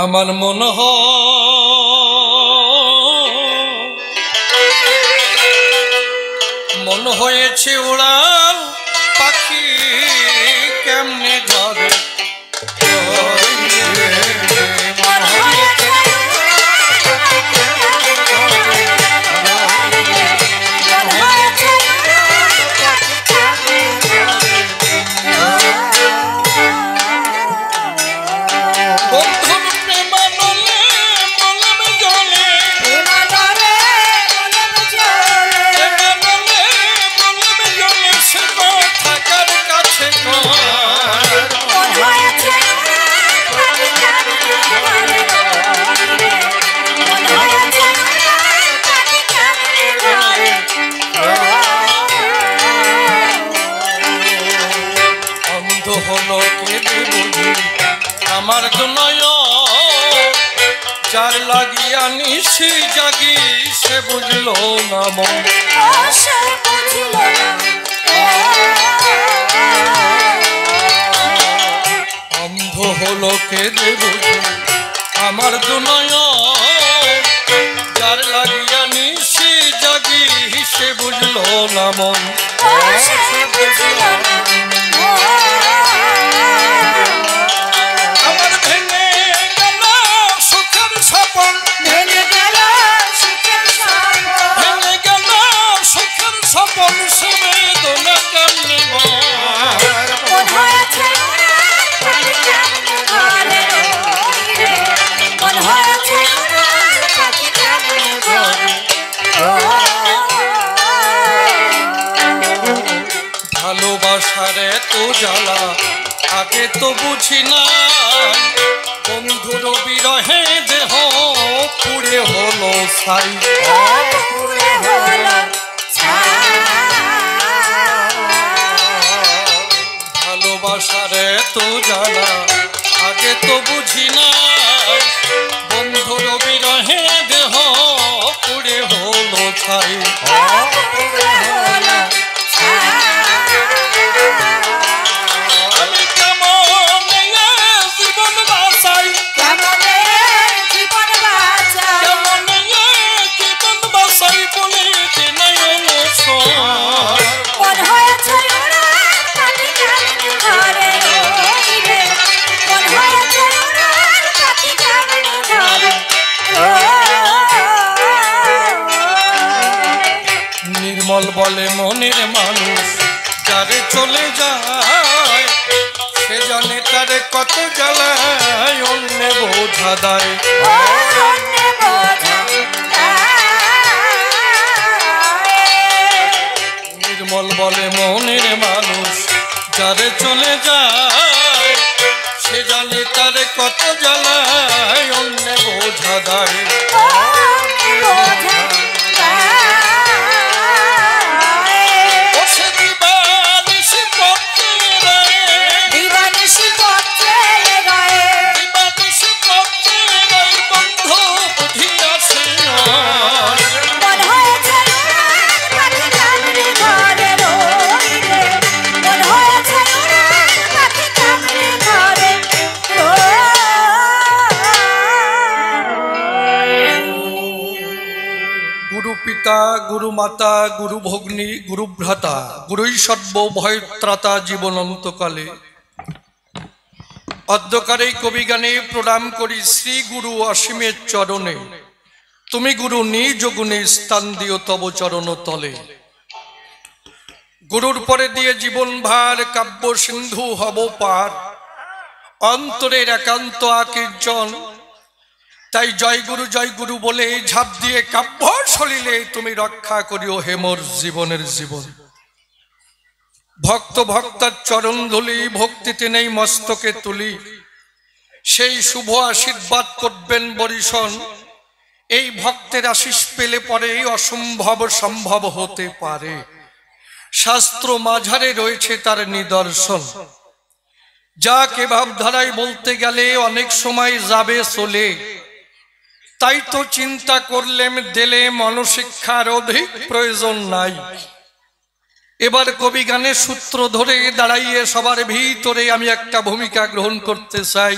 আমার মন হয়েছে উড়াল পাখি কেমনে ধরে আমার দুনয় যার লাগিয়া নিশি জাগি সে বুঝলো না মন অন্ধ হলো কেঁদে বুঝি আমার দুনয় যার লাগিয়া নিশি জাগি সে বুঝলো না মন ভালোবাসার এত জ্বালা আগে তো বুঝি না বন্ধুর বিরহে দেহ পুড়ে হলো ছাই ভালোবাসার এত জ্বালা আগে তো বুঝি না বন্ধুর বিরহে দেহ পুড়ে হলো ছাই নির্মল বলে মনের মানুষ যারে চলে যায় সে জানে তারে কত জ্বালায় অন্য বোঝা দেয় নির্মল বলে মনের মানুষ যারে চলে যায় সে জানে তারে কত জ্বালায় অন্য বোঝা দেয় পিতা গুরু মাতা গুরু ভগ্নী গুরু ভ্রাতা গুরুই সর্বভয়ত্রাতা জীবনন্তকালে অধ্যকারে কবিগানে প্রণাম করি শ্রী গুরু অসীমের চরণে তুমি গুরু নিজ গুণে স্থান দিও তব চরণ তলে গুরুর পরে দিয়ে জীবন ভার কাব্য সিন্ধু হব পার অন্তরের একান্ত আকীর্ষণ তাই জয় গুরু বলে ঝাঁপ দিয়ে কাব্য সলিলে তুমি রক্ষা করিও হেমর জীবনের জীবন ভক্ত ভক্তার চরণ ধুলি ভক্তিতে নেই মস্তকে তুলি সেই শুভ আশীর্বাদ করবেন বরিশন এই ভক্তের আশীষ পেলে পরে অসম্ভব সম্ভব হতে পারে শাস্ত্র মাঝারে রয়েছে তার নিদর্শন যাকে ভাবধারায় বলতে গেলে অনেক সময় যাবে চলে তাই তো চিন্তা করলেম দিলে মনশিক্ষার অধিক প্রয়োজন নাই এবার কবি গানের সূত্র ধরে দাঁড়াইয়ে সবার ভিতরে আমি একটা ভূমিকা গ্রহণ করতে চাই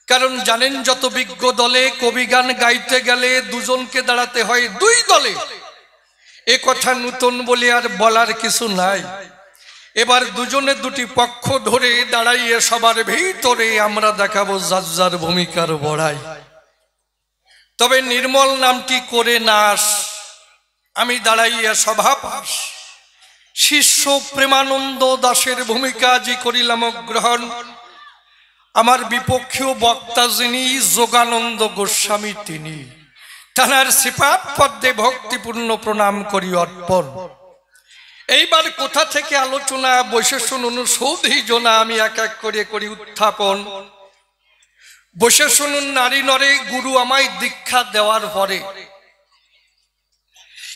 কারণ জানেন যত বিজ্ঞ দলে কবি গান গাইতে গেলে দুজনকে দাঁড়াতে হয় দুই দলে। এ কথা নূতন বলে আর বলার কিছু নাই। এবার দুজনে দুটি পক্ষ ধরে দাঁড়াইয়ে সবার ভিতরে আমরা দেখাবো যার যার ভূমিকার বড়াই। তবে নির্মল নামটি করে নাস, আমি দাঁড়াইয়া সভা পাস। শিষ্য প্রেমানন্দ দাসের ভূমিকা যে করিলাম গ্রহণ। আমার বিপক্ষীয় বক্তা যিনি যোগানন্দ গোস্বামী, তিনি তাঁর শ্রীপাদ পদ্মে ভক্তিপূর্ণ প্রণাম করি অর্পণ। এইবার কোথা থেকে আলোচনা বসে শুনুন, সৌধি জনা আমি এক এক করে করি উত্থাপন। বসে শুনুন। নারী নরে গুরু আমায় দীক্ষা দেওয়ার পরে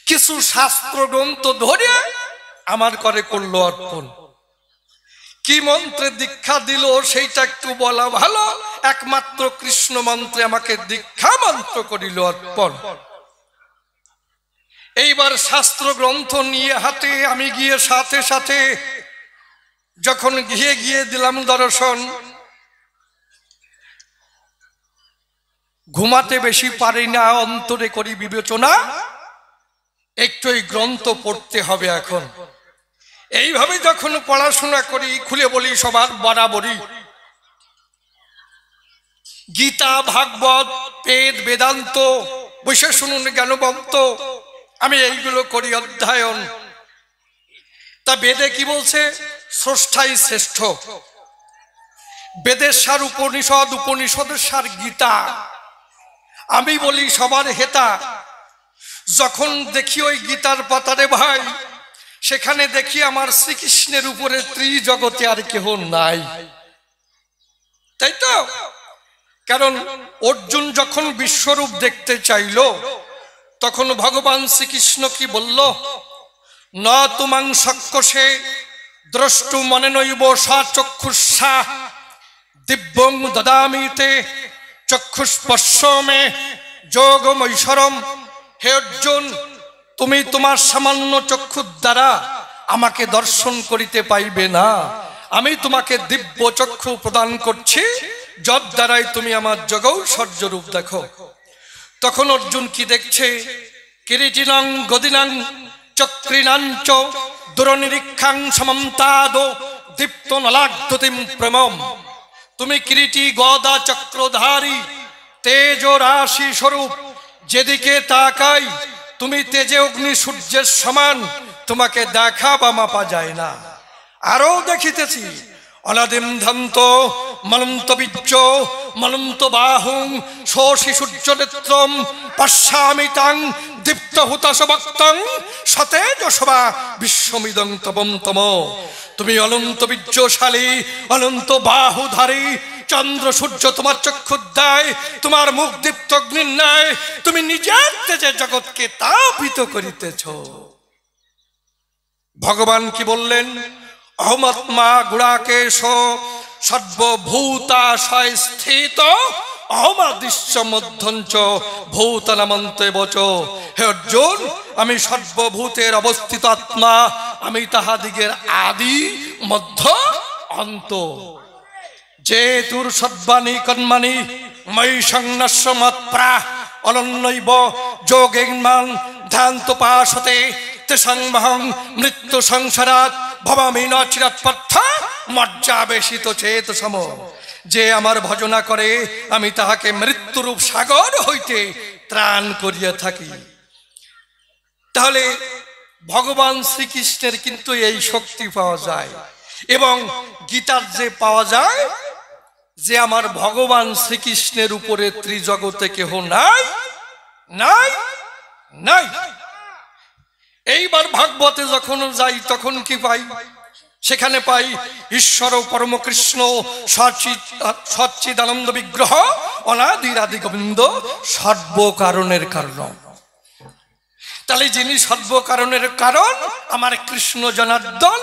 কিছু শাস্ত্র গ্রন্থ ধরে আমার করে করলো অর্পণ। কি মন্ত্রে দীক্ষা দিল সেইটা একটু বলা ভালো। একমাত্র কৃষ্ণ মন্ত্রে আমাকে দীক্ষা মন্ত্র করিল অর্পণ। এইবার শাস্ত্র গ্রন্থ নিয়ে হাতে আমি গিয়ে সাথে সাথে যখন গিয়ে দিলাম দর্শন। ঘুমাতে বেশি পারি না, অন্তরে করি বিবেচনা, একটু এই গ্রন্থ পড়তে হবে এখন। এইভাবে যখন পড়াশোনা করি, খুলে বলি সবার বরাবরই গীতা, ভাগবত, বেদ, বেদান্ত, বসে শুনুন জ্ঞানবন্ত, আমি এইগুলো করি অধ্যয়ন। তা বেদে কি বলছে? স্রষ্টাই শ্রেষ্ঠ। বেদের সার উপনিষদ, উপনিষদের সার গীতা। আমি বলি সবার হেতা। যখন দেখি ওই গীতার পাতারে ভাই, সেখানে দেখি আমার শ্রীকৃষ্ণের উপরে ত্রিজগতে আর কেহ নাই, তাই তো? কারণ অর্জুন যখন বিশ্বরূপ দেখতে চাইল, তখন ভগবান শ্রীকৃষ্ণ কি বলল? ন তুমাং সক্ষসে দ্রষ্টু মনে নৈব সচক্ষুষা দিব্যং দদামিতে চক্ষুষ্পর্শ মে যোগমৈশ্বরম। হে অর্জুন, তুমি তোমার সামান্য চক্ষুর দ্বারা আমাকে দর্শন করিতে পাইবে না। আমি তোমাকে দিব্য চক্ষু প্রদান করছি, যদ দ্বারাই তুমি আমার যোগৌশ্বর্য রূপ দেখো। তখন অর্জুন কি দেখছে? কিরীটিনাং গদিনাং চক্রিনাঞ্চ দুরনিরীক্ষাং সমন্তাদ দীপ্ত নলাগ্ধতিম প্রমম। তুমি কিরীটি, গদা, চক্রধারী, তেজ রাশি স্বরূপ, যেদিকে তাকাই তুমি তেজে অগ্নি সূর্যের সমান, তোমাকে দেখা বা মাপা যায় না। আরো দেখিতেছি অনাদিম ধন্ত মনন্ত বীর্য মনন্ত বাহুং শোষি সূর্য নেত্রম পশ্যামি তাং দীপ্ত হুতাশ বক্তং সতেজসবা বিশ্বমিদং তবম তম। তুমি অনন্ত বীর্যশালী, অনন্ত বাহুধারী, চন্দ্র সূর্য তোমার চক্ষুদ্দায়, তোমার মুখ দীপ্ত অগ্নির ন্যায়, তুমি নিজের তেজে জগৎকে তাপিত করিতেছ। ভগবান কি বললেন? অহমাত্মা গুড়াকেশ সর্বভূতাশয় স্থিত অহমাদিশ্য মধ্যঞ্চ ভূতানামন্তে বচ। হে অর্জুন, আমি সর্বভূতের অবস্থিত আত্মা, আমি তাহাদিগের আদি মধ্য অন্ত। যে তুর সদ্বাণী কর্মাণি ময়ি সংন্যাস্য মৎপ্রা অনন্যৈব যোগেন্মান ধ্যান্তোপাসতে তেষাং মহং মৃত্যু সংসারাৎ ভবামি ন চিরাৎ পার্থ মজ্জাবেশিত চেত সম। যে আমার ভজনা করে, আমি তাহাকে মৃত্যুরূপ সাগর হইতে ত্রাণ করিয়া থাকি। তাহলে ভগবান শ্রীকৃষ্ণের কিন্তু এই শক্তি পাওয়া যায়, এবং গীতার যে পাওয়া যায় যে আমার ভগবান শ্রীকৃষ্ণের উপরে ত্রিজগতে কেহ নাই নাই নাই। এইবার ভাগবতে যখন যাই তখন কি পাই? সেখানে পাই ঈশ্বর পরম কৃষ্ণ সচ্চিদানন্দ বিগ্রহ অনাদির আদি গোবিন্দ সর্বকারণের কারণ। তাহলে যিনি সর্বকারণের কারণ আমার কৃষ্ণ জনার্দন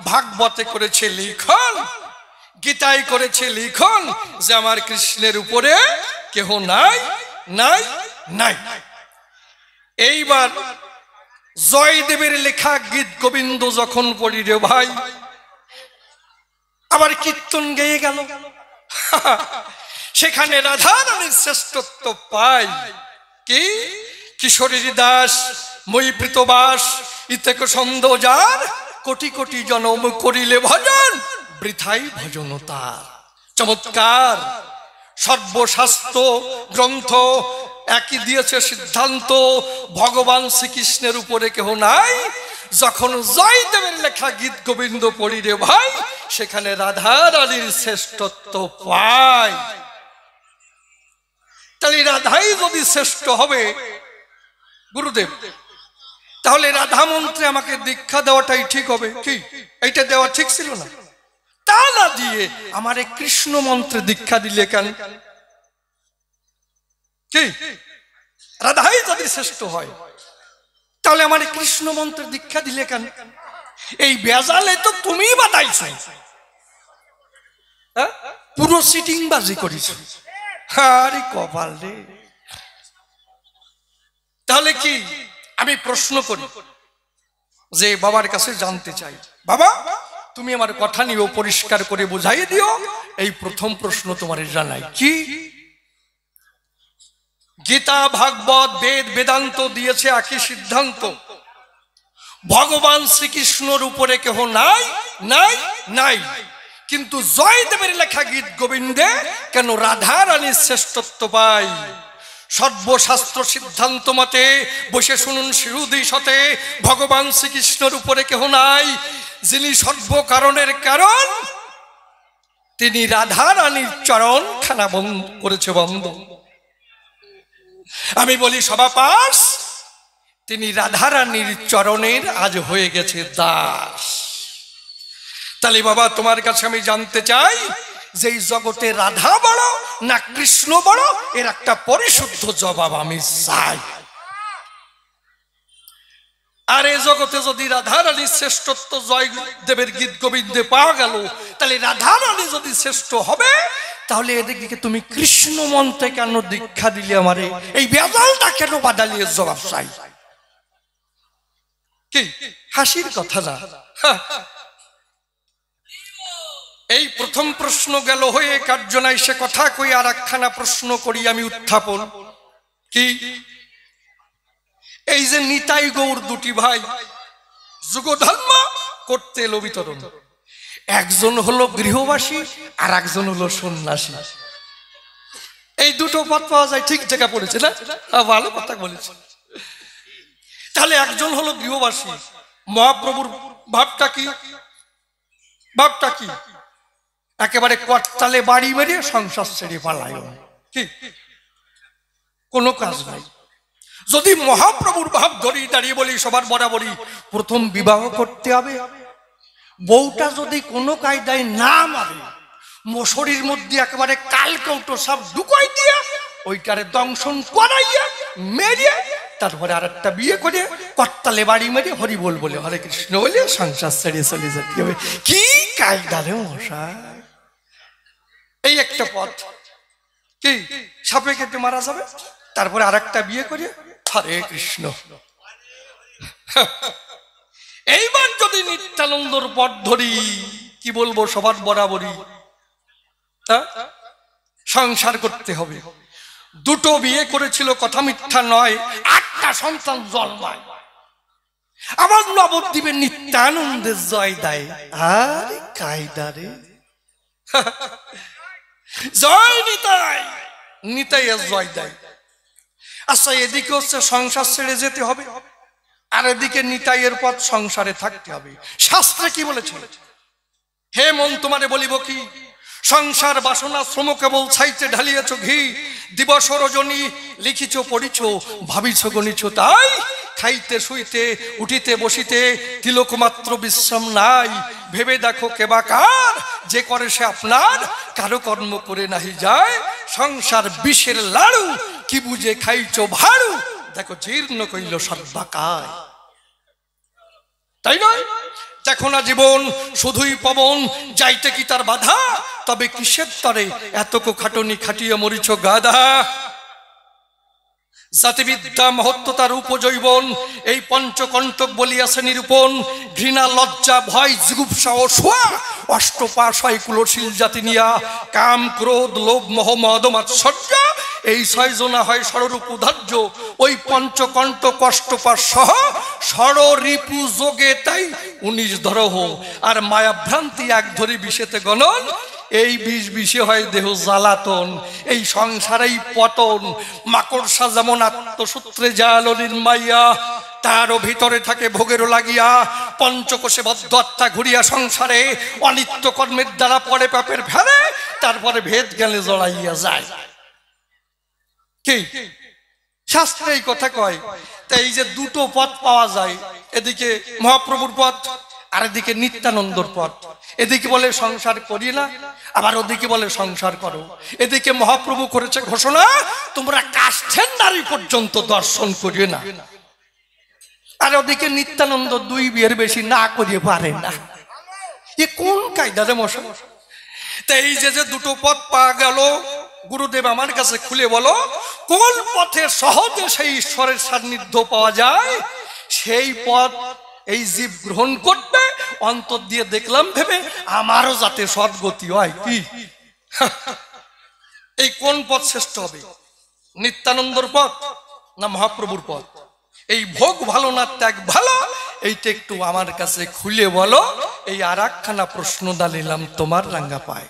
ভাগবতে করেছে লিখন, গীতায় করেছে লিখন যে আমার কৃষ্ণের উপরে কেহ নাই নাই নাই। এইবার জয়দেবের লেখা গীত গোবিন্দ যখন পড়ি রে ভাই, আবার কীর্তন গেয়ে গেল। সেখানে রাধা রানীর শ্রেষ্ঠত্ব পাই। কি কিশোরীর দাস মই প্রীতবাস ইতেক ছন্দ যার, কোটি কোটি জনম করিলে ভজন বৃথাই ভজন তার। চমৎকার। সর্বশাস্ত্র গ্রন্থ একই দিয়েছে সিদ্ধান্ত, ভগবান শ্রীকৃষ্ণের উপরে কেহ নাই। যখন জয়দেবের লেখা গীত গোবিন্দ পড়ি রে ভাই, সেখানে রাধা রানীর শ্রেষ্ঠত্ব পাই। তাহলে রাধাই যদি শ্রেষ্ঠ হবে গুরুদেব, তাহলে রাধা মন্ত্রে আমাকে দীক্ষা দেওয়াটাই ঠিক হবে কি? এইটা দেওয়া ঠিক ছিল না? তা না দিয়ে আমারে কৃষ্ণ মন্ত্রে দীক্ষা দিলে কেন? কি রাধাই যদি শ্রেষ্ঠ হয়, তাহলে আমারে কৃষ্ণ মন্ত্রে দীক্ষা দিলে কেন? এই বেজালে তো তুমি বাতাইছো, পুরো সিটিং বাজি করিস। আরে কপাল রে। তাহলে কি আমি প্রশ্ন করি, যে বাবার কাছে জানতে চাই, বাবা তুমি আমার কথা নিয়েও পরিষ্কার করে বুঝাই দিও। এই প্রথম প্রশ্ন তোমার জানাই, কি গীতা ভাগবত বেদ বেদান্ত দিয়েছে একই সিদ্ধান্ত, ভগবান শ্রীকৃষ্ণর উপরে কেহ নাই নাই নাই। কিন্তু জয়দেবের লেখা গীত গোবিন্দে কেন রাধা রানীর শ্রেষ্ঠত্ব পাই? সর্বশাস্ত্র সিদ্ধান্ত মতে বসে শুনুন শিরুদি সতে, ভগবান শ্রীকৃষ্ণের উপরে কেহ নাই। যিনি সর্বকারণের কারণ, তিনি রাধা রানীর চরণ খানা বন্ধ করেছে বন্ধ। আমি বলি সভাপাস, তিনি রাধা রানীর চরণের আজ হয়ে গেছে দাস। তাহলে বাবা তোমার কাছে আমি জানতে চাই, যে এই জগতে রাধা বড় না কৃষ্ণ বড়, এর একটা পরিশুদ্ধ জবাব আমি চাই। আর এই জগতে যদি রাধা রানীর শ্রেষ্ঠত্ব জয়দেবের গীত গোবিন্দে পাওয়া গেল, তাহলে রাধা রানী যদি শ্রেষ্ঠ হবে, তাহলে এদিকে তুমি কৃষ্ণ মন্ত্রে কেন দীক্ষা দিলে আমারে? এই বেজালটা কেন বাদালি? জবাব চাই। কি হাসির কথা না? এই প্রথম প্রশ্ন গেল হয়ে, কার্যনাই সে কথা কই আর একখানা প্রশ্ন করি আমি উত্থাপন। কি এই যে নিতাই গৌর দুটি ভাই যুগধর্ম করতে এলো বিতরণ, একজন হলো গৃহবাসী আর একজন হলো সন্ন্যাসী। এই দুটো পথ পাওয়া যায়, ঠিক জায়গা পড়েছে না? ভালো কথা বলেছে। তাহলে একজন হলো গৃহবাসী, মহাপ্রভুর ভাবটা কি? ভাবটা কি? একেবারে কর্তালে বাড়ি বেরিয়ে সংসার ছেড়ে পালায়, কি কোনো কাজ নাই। যদি মহাপ্রভুর ভাব ধরি দাঁড়িয়ে বলি সবার বরাবরই প্রথম বিবাহ করতে হবে, বউটা যদি কোনো কায়দায় না মারে, মশরির মধ্যে একেবারে কালকৌটো সব ঢুকাই দিয়া ওইটারে দংশন করাইয়া মেরিয়ে তারপরে আর একটা বিয়ে করে কর্তালে বাড়ি মেরে হরি বল বলে হরে কৃষ্ণ বলে সংসার ছেড়ে চলে যেতে হবে। কি কায়দা রে মশাই! এই একটা পথ। কি সাপে কেটে মারা যাবে, তারপরে আর একটা বিয়ে করে হরে কৃষ্ণ। এইবার যদি নিত্যানন্দর পথ ধরি, কি বলবো সবার বরাবরই সংসার করতে হবে। দুটো বিয়ে করেছিল, কথা মিথ্যা নয়, 8টা সন্তান জন্মায়। আমার নবদ্বীপের নিত্যানন্দের জয় দেয়। আরে কায়দা রে! জয় নিতাই, নিতাই জয় দেয়। আচ্ছা, এদিকে হচ্ছে সংসার ছেড়ে যেতে হবে, আর এদিকে নিতাইয়ের পথ সংসারে থাকতে হবে। শাস্ত্রে কি বলেছে? হে মন তোমারে বলিব কি, সংসার বাসনা শ্রম কেবল ছাইতে ঢালিয়েছ ঘি, দিবস রজনী লিখিছ পড়িছ ভাবিছ গণিছ, তাই খাইতে শুইতে উঠিতে বসিতে তিলক মাত্র বিশ্রাম নাই। ভেবে দেখো কেবা কার, যে করে সে আপনার, কারো কর্ম করে নাহি যায়। সংসার বিষের লাড়ু, কি বুঝে খাইছ ভাড়ু, দেখো জীর্ণ কইল সর্বাকার। তাই নয়? দেখো না জীবন শুধুই পবন, যাইতে কি তার বাধা, তবে কিসের তরে এতকো খাটনি খাটিয়ে মরিছ গাধা। জাতিবিদ্যা মহত্বতার উপজৈবন, এই পঞ্চকণ্টক বলিয়াছে নিরূপণ। ঘৃণা লজ্জা ভয় জিগুপ্সা ও শোয়া, অষ্টপাশ হয় কুলশীল জাতি নিয়া, কাম ক্রোধ লোভ মোহ মদ মাৎসর্য, এই 6 জনা হয় ষড়রূপ উদাহ্য, ওই পঞ্চকণ্ঠ কষ্টপাশ সহ ষড়রিপু যোগে তাই 19 ধরহ, আর মায়াভ্রান্তি এক ধরি বিষেতে গণন, এই বিষে হয় দেহ জ্বালাতন, এই সংসারেই পতন। মাকড়সা যেমন আত্মসূত্রে জাল নির্মাইয়া, তারও ভিতরে থাকে ভোগেরও লাগিয়া, পঞ্চকোষে বদ্ধ আত্মা ঘুরিয়া সংসারে, অনিত্য কর্মের দ্বারা পড়ে পাপের ফেলে, তারপরে ভেদ জ্ঞানে জড়াইয়া যায়। কি শাস্ত্রে এই কথা কয়। তাই এই যে দুটো পথ পাওয়া যায়, এদিকে মহাপ্রভুর পথ আর এদিকে নিত্যানন্দর পথ। এদিকে বলে সংসার করি না, আবার ওদিকে বলে সংসার করো। এদিকে মহাপ্রভু করেছে ঘোষণা, তোমরা কাষ্ঠের নারী পর্যন্ত দর্শন করিও না, আর ওদিকে নিত্যানন্দ 2 বিয়ের বেশি না করিয়ে পারে না। এ কোন কায়দা রে মশা? তাই এই যে দুটো পথ পাওয়া গেল, গুরুদেব আমার কাছে খুলে বলো, কোন পথে সহজে সেই ঈশ্বরের সান্নিধ্য পাওয়া যায়? সেই পথ এই জীব গ্রহণ করবে, অন্তর দিয়ে দেখলাম ভেবে আমারও যাতে সদ্গতি হয়। কি এই কোন পথ শ্রেষ্ঠ হবে? নিত্যানন্দর পথ না মহাপ্রভুর পথ? এই ভোগ ভালো না ত্যাগ ভালো? এইটা একটু আমার কাছে খুলে বলো। এই আর একখানা প্রশ্ন দাঁড়িলাম তোমার রাঙ্গা পায়।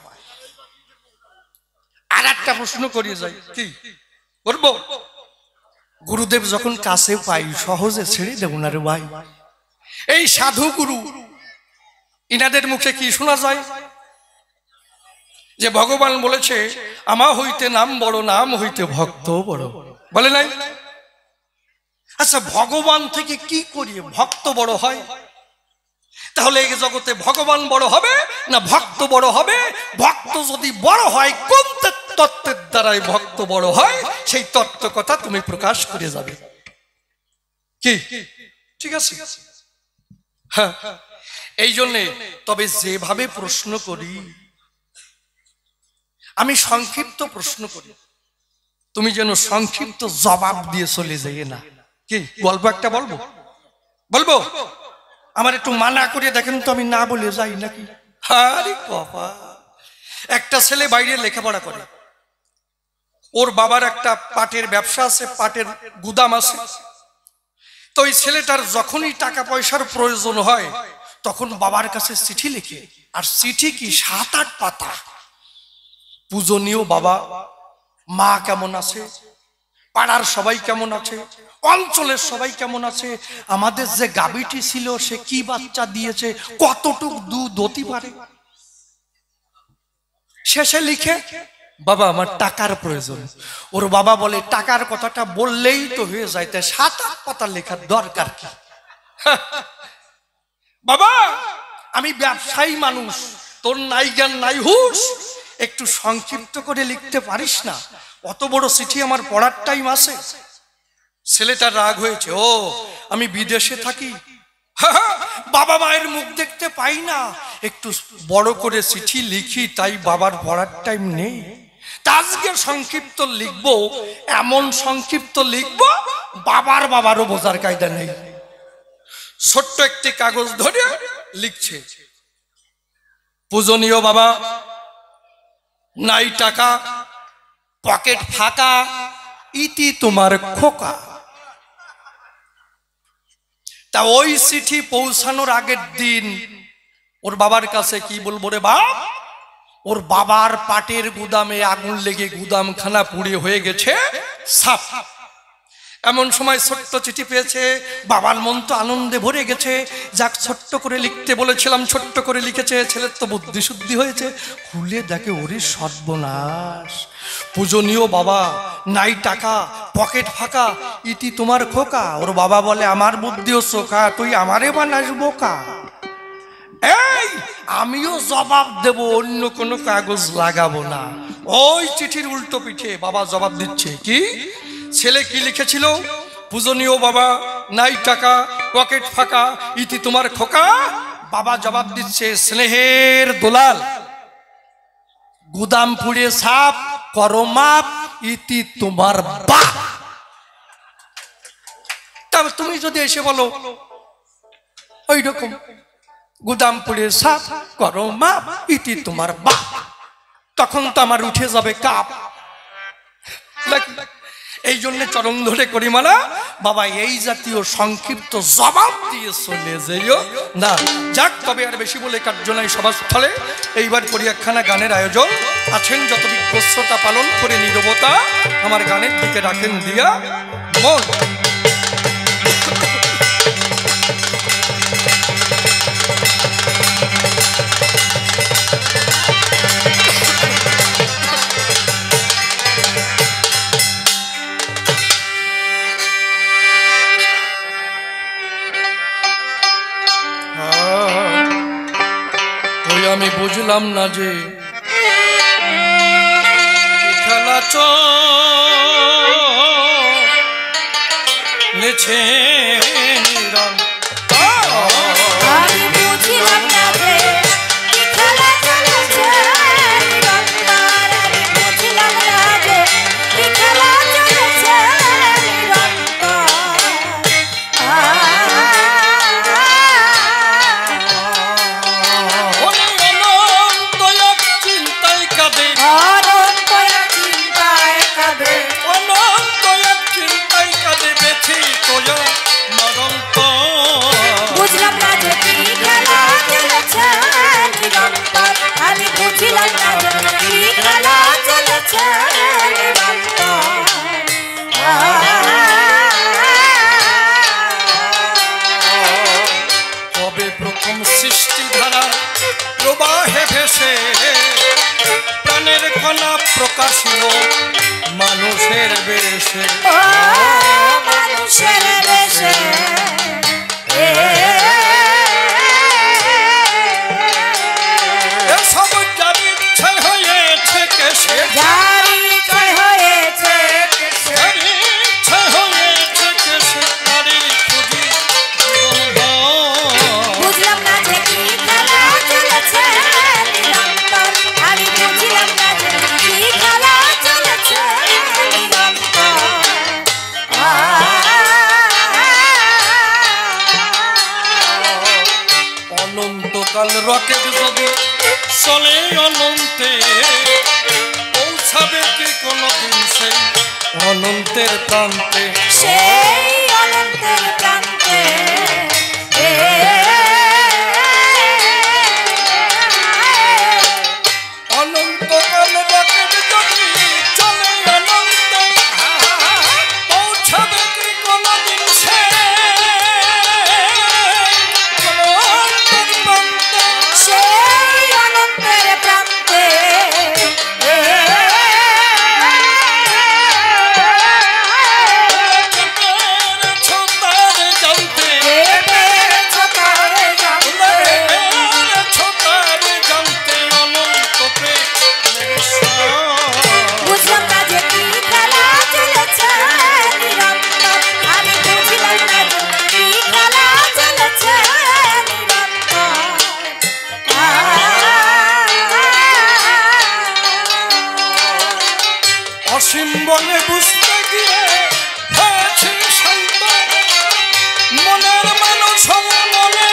আর একটা প্রশ্ন করিয়ে যাই, কি করবো? গুরুদেব যখন কাছে পাই সহজে ছেড়ে দেব না রে ভাই। এই সাধু গুরু ইনাদের মুখে কি শোনা যায়? যে ভগবান বলেছে, আমা হইতে নাম বড়, নাম হইতে ভক্ত বড়, বলে নাই? আচ্ছা, ভগবান থেকে কি করিয়ে ভক্ত বড় হয়? তাহলে এই জগতে ভগবান বড় হবে না ভক্ত বড় হবে? ভক্ত যদি বড় হয়, কোন তত্ত্বের দ্বারাই ভক্ত বড় হয়, সেই তত্ত্ব কথা তুমি প্রকাশ করে যাবে। কি ঠিক আছে? হ্যাঁ, এই জন্যে তবে যেভাবে প্রশ্ন করি, আমি সংক্ষিপ্ত প্রশ্ন করি, তুমি যেন সংক্ষিপ্ত জবাব দিয়ে চলে যাই না। কি গল্প একটা বলবো? বলবো? আমার একটু মানা করে দেখেন তো, আমি না বলে যাই নাকি? আরে বাবা, একটা ছেলে বাইরে লেখাপড়া করে, ওর বাবার একটা পাটের ব্যবসা আছে, পাটের গুদাম আছে। তো ওই ছেলেটার যখনই টাকা পয়সার প্রয়োজন হয়, তখন বাবার কাছে চিঠি লিখে, আর চিঠি কি 7-8 পাতা। পূজনীয় বাবা, মা কেমন আছে, পাড়ার সবাই কেমন আছে, অঞ্চলের সবাই কেমন আছে, আমাদের যে গাভীটি ছিল সে কি বাচ্চা দিয়েছে, কতটুক দুধ হতে পারে। শেষে লিখে, বাবা আমার টাকার প্রয়োজন। ওর বাবা বলে, টাকার কথাটা বললেই তো হয়ে যায়, তাই 7-8 পাতা লেখার দরকার কি? বাবা আমি ব্যবসায়ী মানুষ, তোর নাই জ্ঞান নাই হুঁশ, একটু সংক্ষিপ্ত করে লিখতে পারিস না? অত বড় চিঠি আমার পড়ার টাইম আছে। ছেলেটার রাগ হয়েছে, ও আমি বিদেশে থাকি, বাবা মায়ের মুখ দেখতে পাই না, একটু বড় করে চিঠি লিখি, তাই বাবার পড়ার টাইম নেই। আজকে সংক্ষিপ্ত লিখবো, এমন সংক্ষিপ্ত লিখবো বাবারও বোঝার কায়দা নেই। ছোট্ট একটি কাগজ ধরে লিখছে, পূজনীয় বাবা, নাই টাকা, পকেট ফাঁকা, ইতি তোমার খোকা। তা ওই চিঠি পৌঁছানোর আগের দিন ওর বাবার কাছে কি বলবো রে বাপ, ওর বাবার পাটের গুদামে আগুন লেগে গুদামখানা পুড়ে হয়ে গেছে সাফ। এমন সময় ছোট্ট চিঠি পেয়েছে, বাবার মন তো আনন্দে ভরে গেছে। যাক, ছোট্ট করে লিখতে বলেছিলাম, ছোট্ট করে লিখেছে, ছেলের তো বুদ্ধি শুদ্ধি হয়েছে। খুলে দেখে, ওরে সর্বনাশ, পূজনীয় বাবা, নাই টাকা, পকেট ফাঁকা, ইতি তোমার খোকা। ওর বাবা বলে, আমার বুদ্ধিও চোখা, তুই আমারে বানাস বোকা। এই আমিও জবাব দেব, অন্য কোনো কাগজ লাগাবো না। ওই চিঠির উল্টো পিঠে বাবা জবাব দিচ্ছে। কি ছেলে কি লিখেছিল? পূজনীয় বাবা, নাই টাকা, পকেট ফাঁকা, ইতি তোমার খোকা। বাবা জবাব দিচ্ছে, স্নেহের দোলাল, গুদাম পুড়ে সাপ, করো মাপ, ইতি তোমার বাপ। তবে তুমি যদি এসে বলো ওই রকম গুদামপুরে সাপ করো মাপ, ইতি তোমার বাপ। তখন তো আমার উঠে যাবে কাপ। এই জন্য চরণ ধরে করি মালা, বাবা এই জাতীয় সংক্ষিপ্ত জবাব দিয়ে চলে যাইও না। যাক, তবে আর বেশি বলে কার্য নাই সভাস্থলে। এইবার করি একখানা গানের আয়োজন। আছেন যত বিজ্ঞ শ্রোতা, পালন করে নীরবতা, আমার গানের দিকে রাখেন দিয়া মন। আমি বুঝলাম না যে খেলা চলেছে নিরন, আমি বুঝলাম না যে খেলা চলেছে নিরন্তর, আমি বুঝলাম না যে খেলা চলেছে নিরন্তর। বুঝলাম না যে কি খেলা চলেছে নিরন্তর, আমি বুঝলাম না যে কি খেলা চলেছে নিরন্তর। কবে প্রথম সৃষ্টি ধারা প্রবাহে ভেসে প্রাণের কণা প্রকাশিল মানুষের বেশে, মানুষের বেশে এসব যার ইচ্ছে হয়েছে কেসে, যার ইচ্ছে হয়েছে কেসে, যার ইচ্ছে হয়েছে কেসে নারী খুঁজি বুঝলাম না যে কি খেলা চলেছে নিরন্তর, আমি বুঝলাম না যে কি খেলা চলেছে নিরন্তর। অনন্তকাল রকেট যদি চলে অনন্তে, পৌঁছাবে কি কোনদিন সেই অনন্তের প্রান্তে, সেই অনন্তের প্রান্তে। অনন্তকাল রকেট যদি চলে অনন্তে, পৌঁছাবে কি কোনদিন সেই অনন্তের প্রান্তে, সেই অনন্তের প্রান্তে। ছোটার জানতে, ছোটার জানতে, ছোটার জানতে অনন্ত প্রেমের বুঝলাম না যে কি খেলা চলেছে নিরন্তর, আমি বুঝলাম না যে কি খেলা চলেছে নিরন্তর। অসীম বলে বুঝতে গিয়ে হয়েছি শান্ত, মনের মানুষ মনে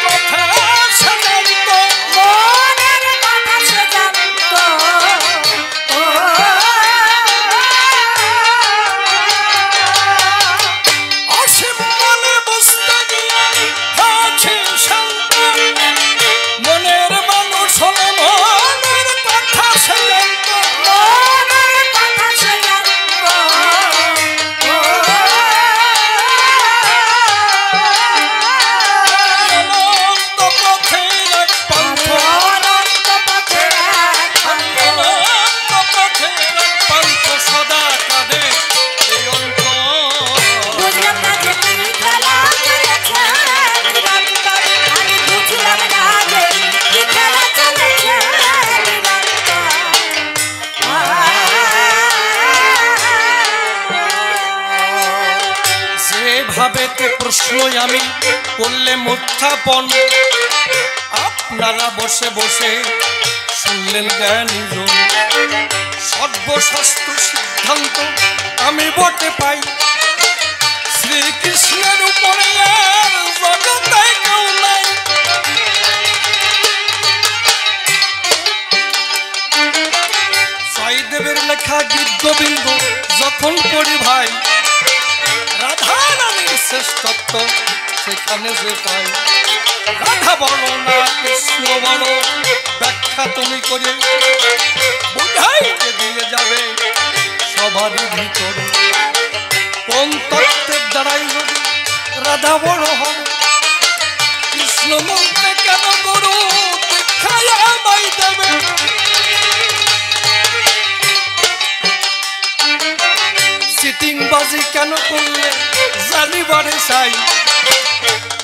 কথা শান্ত, মনের কথা সে জানত, অসীম বলে বুঝতে গিয়ে হয়েছি শান্ত, মনের মানুষ মনের কথা শান্ত, মনের কথা সে জানত। অনন্ত পথের এক পন্থ, অনন্ত পথে এক পন্থ, অনন্ত পথের এক পন্থ সদা কাঁদে এই অন্তর। বুঝলাম না যে কি খেলা চলেছে নিরন্তর, আমি বুঝলাম না যে কি খেলা চলেছে নিরন্তর। যেভাবেতে প্রশ্ন আমি করলে উত্থাপন, আপনারা বসে বসে শুনলেন জ্ঞানীজন, সর্বশাস্ত্র সিদ্ধান্ত আমি বটে পাই শ্রীকৃষ্ণের উপরে আর জগৎ কবিদের লেখা গীত গোবিন্দ যখন পড়ি ভাই, রাধা রানীর শ্রেষ্ঠত্ব সেখানে যে পাই। রাধা বলো না কৃষ্ণ বলো, ব্যাখ্যা তুমি করে বুঝাইতে দিয়ে যাবে সবারই ভিতরে। কোন তত্ত্বের দ্বারাই যদি রাধা বড় হবে, কৃষ্ণ মন্ত্রে কেন করো দীক্ষায় আমায় দেবে। সিটিং বাজি কেন করলে জানিবারে চাই,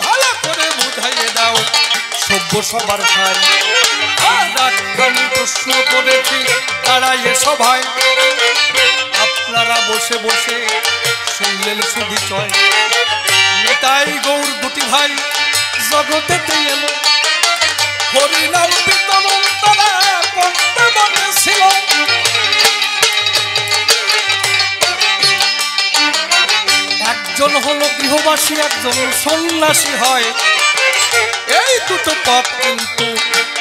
ভালো করে বুঝাইয়ে দাও সভ্য সবার খাই। আমি প্রশ্ন করেছি দাঁড়াইয়ে সভায়, আপনারা বসে বসে শুনলেন শুধু চয়। নিতাই গৌর দুটি ভাই জগতেতে এলো, হরিনাম বিতরণ তারা করতে বলেছিল। একজন হলো গৃহবাসী, একজন সন্ন্যাসী হয়। এই দুটো পথ কিন্তু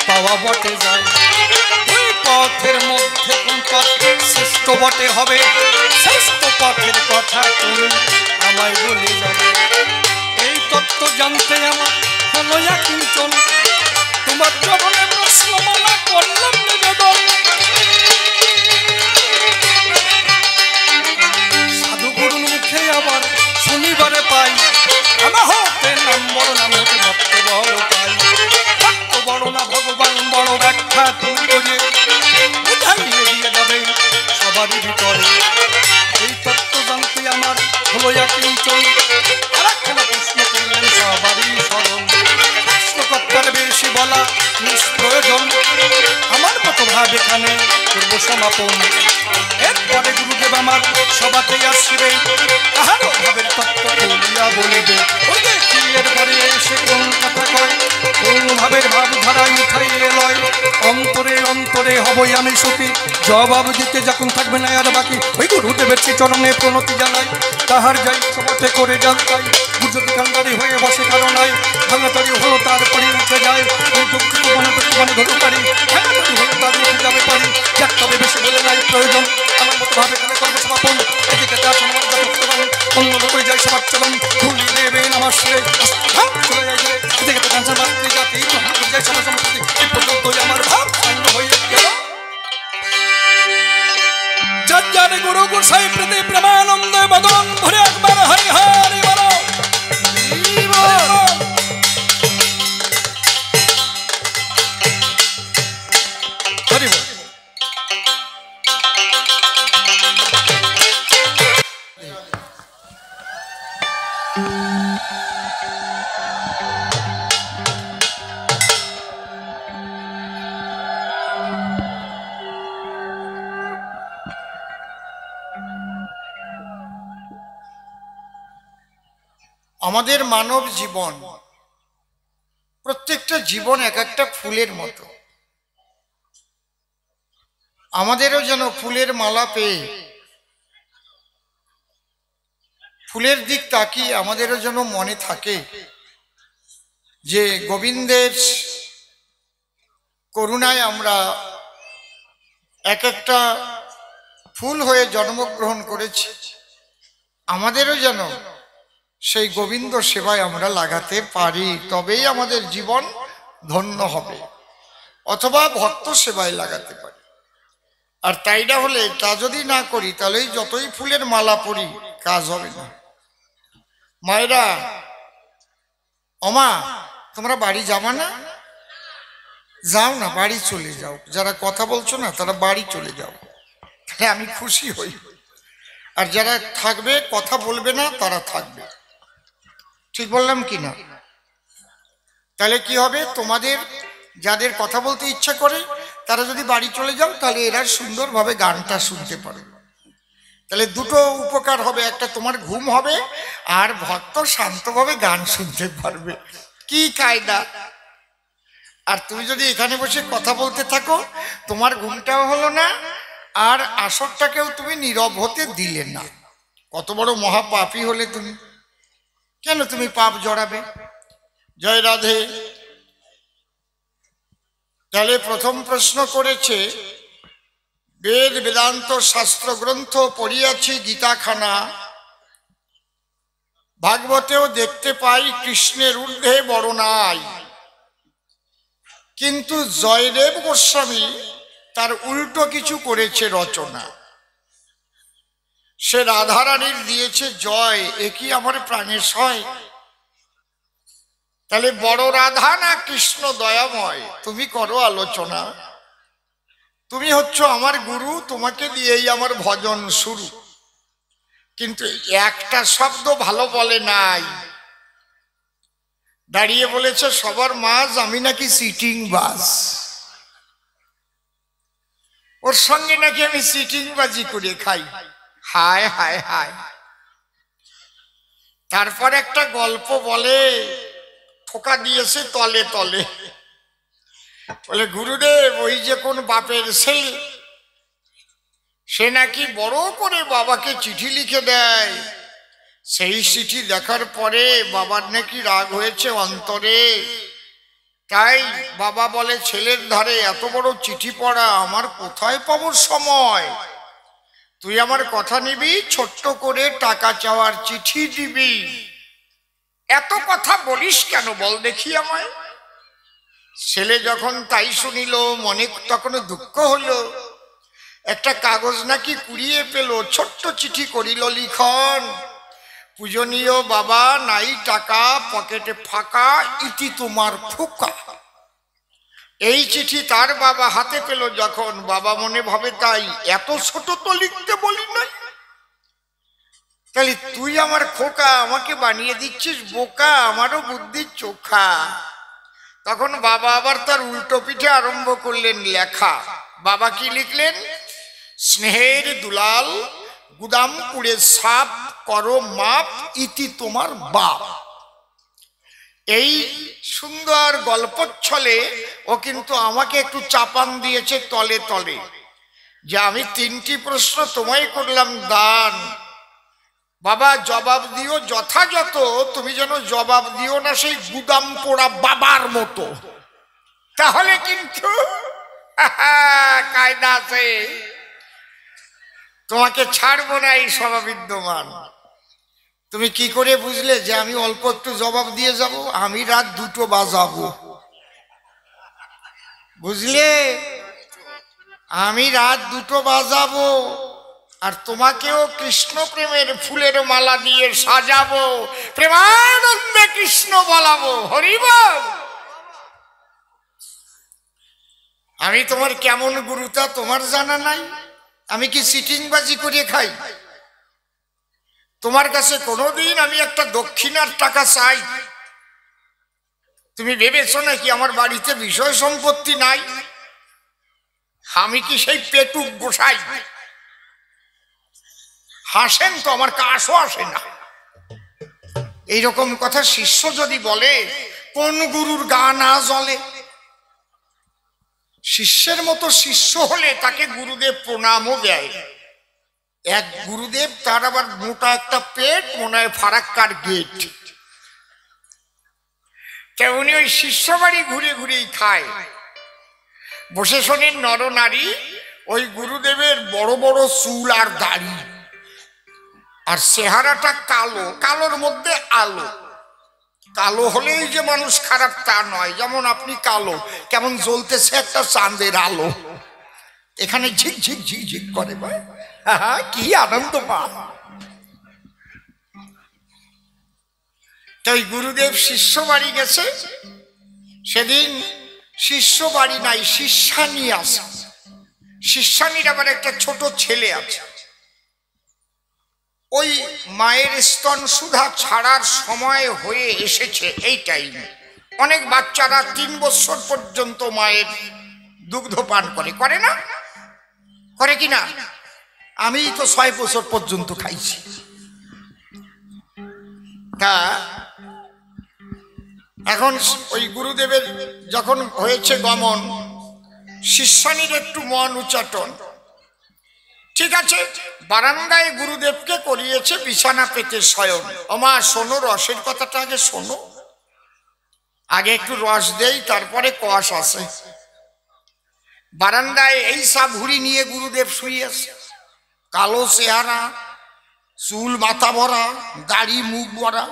পাওয়া বটে যায়। এই পথের মধ্যে কোন পথ শ্রেষ্ঠ বটে হবে, শ্রেষ্ঠ পথের কথা তুমি আমায় বলে যাবে। এই তত্ত্ব জানতে আমার হলো কিঞ্চন, তোমার চরণে প্রশ্নমালা করলাম নিবেদন। সাধুগুরুর মুখে আবার শনিবারে পাই, আমার হতে নাম বড়, নাম হতে ভক্ত বড় পাই। ভক্ত বড় না ভগবান বড়, ব্যাখ্যা তুমি করিয়ে বুঝাইয়ে দিয়ে যাবে সবারই ভিতরে। এই তত্ত্ব জানতে আমার হলো কিঞ্চন, আর একখানা প্রশ্ন করলেন সবারই স্মরণ। প্রশ্নকর্তার বেশি বলা নিষ্প্রয়োজন, আমার মতো ভাব এখানে করব সমাপন। এরপরে গুরুদেব আমার সবাতেই আসবে, তাহার ভাবের তত্ত্ব বলিয়া বলিবে। ওই দেখি এরপরে এসে কোন কথা কয়, কোন ভাবের ভাব ধারায় উঠাইয়ে লয়। অন্তরে অন্তরে হবই আমি সুখী, জবাব দিতে যখন থাকবে না আর বাকি। ওই গুরুদেবের চরণে প্রণতি জানাই, তাহার যাই সবাতে করে জানতাই। গুজরাটি কান্ডারি হয়ে বসে কারো নাই, ভাঙাতারি হলো তারপরে উঠে যায়। ওই দুঃখিত মানে ধরুকারি, ভাঙাতারি হলো তার উঠে যাবে পারি। যাক তবে বেশি বলে নাই প্রয়োজন, আমার মতো ভাবে এখানে করবো সমাপন। এদিকে তার সম্মান যা অন্য লোকই যায় সবার চলন, ভুলি দেবেন আমার সুরে চলে যায় যে। এদিকে তো ক্যান্সার মাতৃ জাতি যায় সবার সম্পত্তি। এই পর্যন্তই আমার ভাব অন্য হয়ে গেল। যার গুরু গোসাই প্রতি প্রেমানন্দ বদন ভরে একবার হরি হরি বলো। আমাদের মানব জীবন, প্রত্যেকটা জীবন এক একটা ফুলের মতো। আমাদেরও যেন ফুলের মালা পেয়ে ফুলের দিক তাকিয়ে আমাদেরও যেন মনে থাকে যে গোবিন্দের করুণায় আমরা এক একটা ফুল হয়ে জন্মগ্রহণ করেছি। আমাদেরও যেন সেই গোবিন্দ সেবায় আমরা লাগাতে পারি, তবেই আমাদের জীবন ধন্য হবে। অথবা ভক্ত সেবায় লাগাতে পারি। আর তাই না হলে, তা যদি না করি তাহলে যতই ফুলের মালা পরি কাজ হবে না। মায়েরা, ওমা তোমরা বাড়ি যাবা না? যাও না, বাড়ি চলে যাও। যারা কথা বলছো না তারা বাড়ি চলে যাও, তাহলে আমি খুশি হই। আর যারা থাকবে, কথা বলবে না, তারা থাকবে। ঠিক বললাম কি না? তাহলে কি হবে, তোমাদের যাদের কথা বলতে ইচ্ছা করে তারা যদি বাড়ি চলে যাও, তাহলে এরা সুন্দরভাবে গানটা শুনতে পারে। তাহলে দুটো উপকার হবে, একটা তোমার ঘুম হবে, আর ভক্ত শান্তভাবে গান শুনতে পারবে। কি কায়দা! আর তুমি যদি এখানে বসে কথা বলতে থাকো, তোমার ঘুমটাও হলো না, আর আসরটাকেও তুমি নীরব হতে দিলে না। কত বড় মহাপাপী হলে তুমি! কেন তুমি পাপ জড়াবে? জয় রাধে। তাহলে প্রথম প্রশ্ন করেছে বেদ বেদান্ত শাস্ত্র গ্রন্থ পড়িয়াছি গীতাখানা, ভাগবতেও দেখতে পাই কৃষ্ণের ঊর্ধ্বে বড় নাই। কিন্তু জয়দেব গোস্বামী তার উল্টো কিছু করেছে রচনা। সে রাধারানীর দিয়েছে জয়, এ কি আমার প্রাণের সয়? তাহলে বড় রাধা না কৃষ্ণ দয়াময়? তুমি করো আলোচনা। তুমি হচ্ছ আমার গুরু, তোমাকে দিয়েই আমার ভজন শুরু। কিন্তু একটা শব্দ ভালো বলে নাই, দাঁড়িয়ে বলেছে সবার মাঝ আমি নাকি সিটিং বাস, ওর সঙ্গে নাকি আমি সিটিং বাজি করে খাই। হায় হায় হায়। তারপর একটা গল্প বলে, ঠোকা দিয়েছে তলে তলে। বলে গুরুদেব, ওই যে কোন বাপের ছেলে, সে নাকি বড় করে বাবাকে চিঠি লিখে দেয়। সেই চিঠি দেখার পরে বাবার নাকি রাগ হয়েছে অন্তরে। তাই বাবা বলে, ছেলের ধারে এত বড় চিঠি পড়া আমার কোথায় পাবো সময়? তুই আমার কথা নিবি, ছোট্ট করে টাকা চাওয়ার চিঠি দিবি। এত কথা বলিস কেন বল দেখি আমায়। ছেলে যখন তাই শুনিল, মনে তখন দুঃখ হলো। একটা কাগজ নাকি কুড়িয়ে পেল, ছোট্ট চিঠি করিল লিখন, পূজনীয় বাবা, নাই টাকা, পকেটে ফাঁকা, ইতি তোমার ফুকা। এই চিঠি তার বাবা হাতে পেল যখন, বাবা মনে ভাবে তাই, এত ছোট তো লিখতে বলি নাই। তাহলে তুই আমার খোকা, আমাকে বানিয়ে দিচ্ছিস বোকা, আমারও বুদ্ধি চোখা। তখন বাবা আবার তার উল্টো পিঠে আরম্ভ করলেন লেখা। বাবা কি লিখলেন? স্নেহের দুলাল, গুদাম পুড়ে সাপ, করো মাপ, ইতি তোমার বাপ। এই সুন্দর গল্পচ্ছলে ও কিন্তু আমাকে একটু চাপান দিয়েছে তলে তলে, যে আমি 3টি প্রশ্ন তোমায় করলাম দান, বাবা জবাব দিও যথাযথ। তুমি যেন জবাব দিও না সেই গুদাম পোড়া বাবার মতো, তাহলে কিন্তু কায়দা আছে, তোমাকে ছাড়বো না এই সভাবিদ্যমান। তুমি কি করে বুঝলে যে আমি অল্প একটু জবাব দিয়ে যাব? আমি রাত 2টো বাজাবো, বুঝলে? আমি রাত 2টো বাজাবো, আর তোমাকেও কৃষ্ণ প্রেমের ফুলের মালা দিয়ে সাজাবো, প্রেমানন্দে কৃষ্ণ বলাবো, হরিবল। আমি তোমার কেমন গুরু তা তোমার জানা নাই? আমি কি সিটিং বাজি করে খাই? তোমার কাছে কোনোদিন আমি একটা দক্ষিণার টাকা চাই? তুমি ভেবেছো নাকি আমার বাড়িতে বিষয় সম্পত্তি নাই? আমি কি সেই পেটুক গোসাই? হাসেন তো, আমার কাশও আসে না। এইরকম কথা শিষ্য যদি বলে, কোন গুরুর গা না জ্বলে? শিষ্যের মতো শিষ্য হলে তাকে গুরুদেব প্রণামও দেয়। এক গুরুদেব, তার আবার মোটা একটা পেট, মনে হয় ফারাক্কার গেট। তেমনি ওই শিষ্য বাড়ি ঘুরে ঘুরেই খায়, বসে শোনেন নরনারী। ওই গুরুদেবের বড় বড় চুল আর দাড়ি, আর চেহারাটা কালো, কালোর মধ্যে আলো। কালো হলেই যে মানুষ খারাপ তা নয়, যেমন আপনি কালো, কেমন জ্বলতেছে একটা চাঁদের আলো, এখানে ঝিকঝিক ঝিকঝিক করে, ভাই কি আনন্দ পা। তাই গুরুদেব শিষ্য বাড়ি গেছে, সেদিন শিষ্য বাড়ি নাই, শিষ্যানি আছে। শিষ্যানির আবার একটা ছোট ছেলে আছে। ওই মায়ের স্তন সুধা ছাড়ার সময় হয়ে এসেছে এই টাইমে। অনেক বাচ্চারা 3 বছর পর্যন্ত মায়ের দুগ্ধ পান করে, করে না? করে কিনা? আমি তো 6 বছর পর্যন্ত খাইছি। তা এখন ওই গুরুদেবের যখন হয়েছে গমন, শিষ্যানির একটু মন উচাটন। ঠিক আছে, বারান্দায় গুরুদেবকে করিয়েছে বিছানা পেতে শয়ন। ওমা শোনো, রসের কথাটা আগে শোনো, আগে একটু রস দেই, তারপরে কষ আছে। বারান্দায় এই সব ভুড়ি নিয়ে গুরুদেব শুয়ে আছে, কালো চেহারা, চুল মাথা ভরা, দাড়ি মুখ ভরা।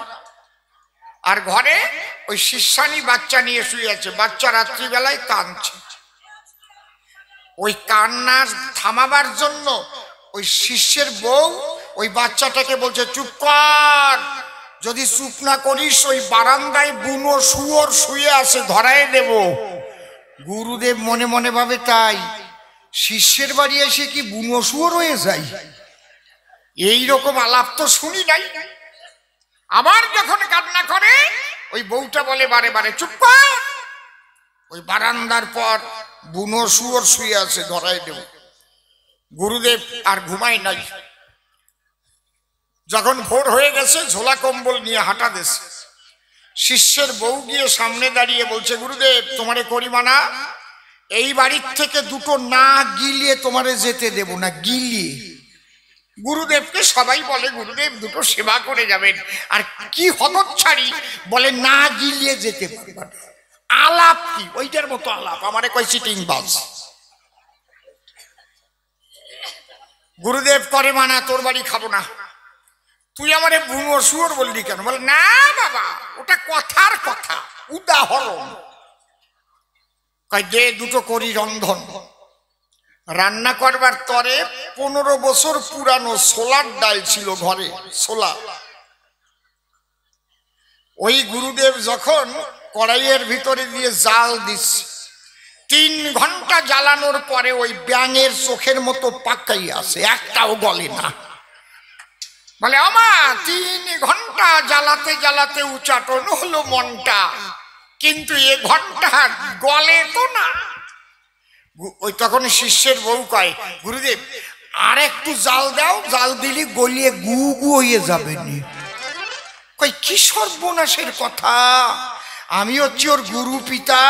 আর ঘরে ওই শিষ্যানি বাচ্চা নিয়ে শুয়ে আছে। বাচ্চা রাত্রিবেলায় কাঁদছে। ওই কান্না থামাবার জন্য ওই শিষ্যের বউ ওই বাচ্চাটাকে বলছে, চুপ কর, যদি চুপ না করিস ওই বারান্দায় বুনো শুয়োর শুয়ে আছে, ধরায় দেব। গুরুদেব মনে মনে ভাবে, তাই শিষ্যের বাড়ি এসে কি বুনো শুয়োর হয়ে যায়? এইরকম আলাপ তো শুনি নাই। আবার যখন কান্না করে ওই বউটা বলে বারে বারে, চুপ কর, ওই বারান্দার পর বুনো শুয়োর শুয়ে আছে, ধরাই দেব। গুরুদেব আর ঘুমায় নাই। যখন ভোর হয়ে গেছে ঝোলা কম্বল নিয়ে হাঁটা দিছে। শিষ্যের বউ গিয়ে সামনে দাঁড়িয়ে বলছে, গুরুদেব তোমারে করিমানা, এই বাড়ির থেকে দুটো না গিলিয়ে তোমারে যেতে দেব না, গিলিয়ে। গুরুদেবকে সবাই বলে, গুরুদেব দুটো সেবা করে যাবেন, আর কি হতচ্ছাড়ি বলে না গিলিয়ে যেতে পারবেন। আলাপ কি ওইটার মতো আলাপ, আমারে কয় চিটিং বাজ। গুরুদেব করে মানা, তোর বাড়ি খাবো না। তুই আমারে বুনো শুয়োর বললি কেন? বলে, না বাবা, ওটা কথার কথা, উদাহরণ। কয় দে দুটো করি রন্ধন। রান্না করবার তরে 15 বছর পুরানো ছোলার ডাল ছিল ঘরে, ছোলা। ওই গুরুদেব যখন কড়াইয়ের ভিতরে দিয়ে জাল দিচ্ছে, 3 ঘন্টা জ্বালানোর পরে ওই ব্যাঙের চোখের মতো পাকাই আছে, একটাও গলে না। বলে, আমা 3 ঘন্টা জ্বালাতে জ্বালাতে উচাটন হলো মনটা, কিন্তু এ ঘন্টা গলে তো না। ওই তখন শিষ্যের বউ কয়, গুরুদেব আর একটু জাল দাও, জাল দিলে গলিয়ে গু গু হয়ে যাবে। কই কি সর্বনাশের কথা, আমি হচ্ছি ওর গুরু পিতা,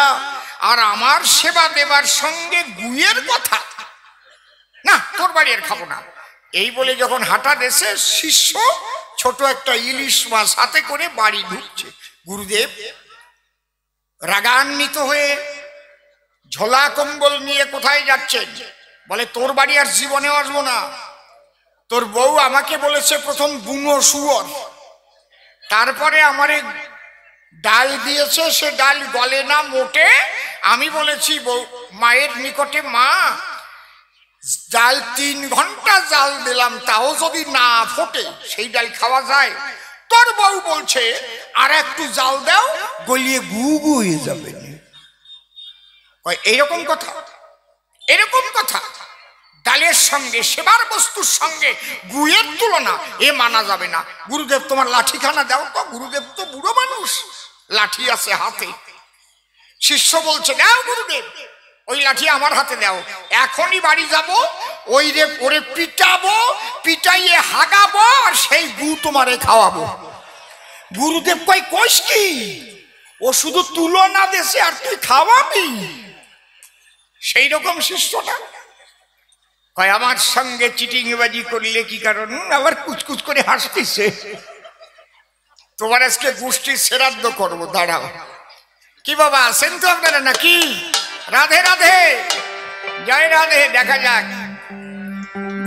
আর আমার সেবা দেবার সঙ্গে গুয়ের কথা? না, তোর বাড়ি আর খাবো না। এই বলে যখন হাঁটা দেশে শিষ্য ছোট একটা ইলিশ মাছ হাতে করে বাড়ি ঢুকছে। গুরুদেব রাগান্বিত হয়ে ঝোলা কম্বল নিয়ে কোথায় যাচ্ছেন? বলে, তোর বাড়ি আর জীবনে আসবো না। তোর বউ আমাকে বলেছে প্রথম বুনো শুয়োর, তারপরে আমারে ডাল দিয়েছে, সে ডাল গলে না মোটে। আমি বলেছি বউ মায়ের নিকটে, মা জাল 3 ঘন্টা জাল দিলাম, তাও যদি না ফোটে সেই ডাল খাওয়া যায়? তোর বউ বলছে আর একটু জাল দাও, গলিয়ে গু গু হয়ে যাবে। এইরকম কথা, এরকম কথা। ডালের সঙ্গে সেবার বস্তুর সঙ্গে গুয়ের তুলনা, এ মানা যাবে না। গুরুদেব তোমার লাঠিখানা দাও তো। গুরুদেব তো বুড়ো মানুষ, লাঠি আছে হাতে। শিষ্য বলছে, দাও গুরুদেব, ওই লাঠি আমার হাতে দাও, এখনই বাড়ি যাব, ওই রে ওরে পিটাবো, পিটাইয়ে হাগাবো, আর সেই গু তোমারে খাওয়াবো। গুরুদেব কই, কইস কি? ও শুধু তুলনা দেশে আর তুই খাওয়াবি? সেই রকম শিষ্যটা কয়, আমার সঙ্গে চিটিংবাজি করলে কি কারণ? আবার কুচকুচ করে হাসতেছে। তোমার আজকে গোষ্ঠীর শ্রাদ্ধ করবো, দাঁড়াও। কি বাবা, আছেন তো আপনারা নাকি? রাধে রাধে, জয় রাধে। দেখা যাক।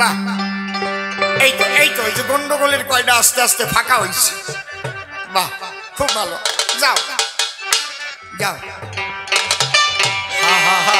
বাহ, এই তো এই তো এই যে গন্ডগোলের কয়টা আস্তে আস্তে ফাঁকা হয়েছে। বাহ, খুব ভালো। যাও যাও। হা হা হা।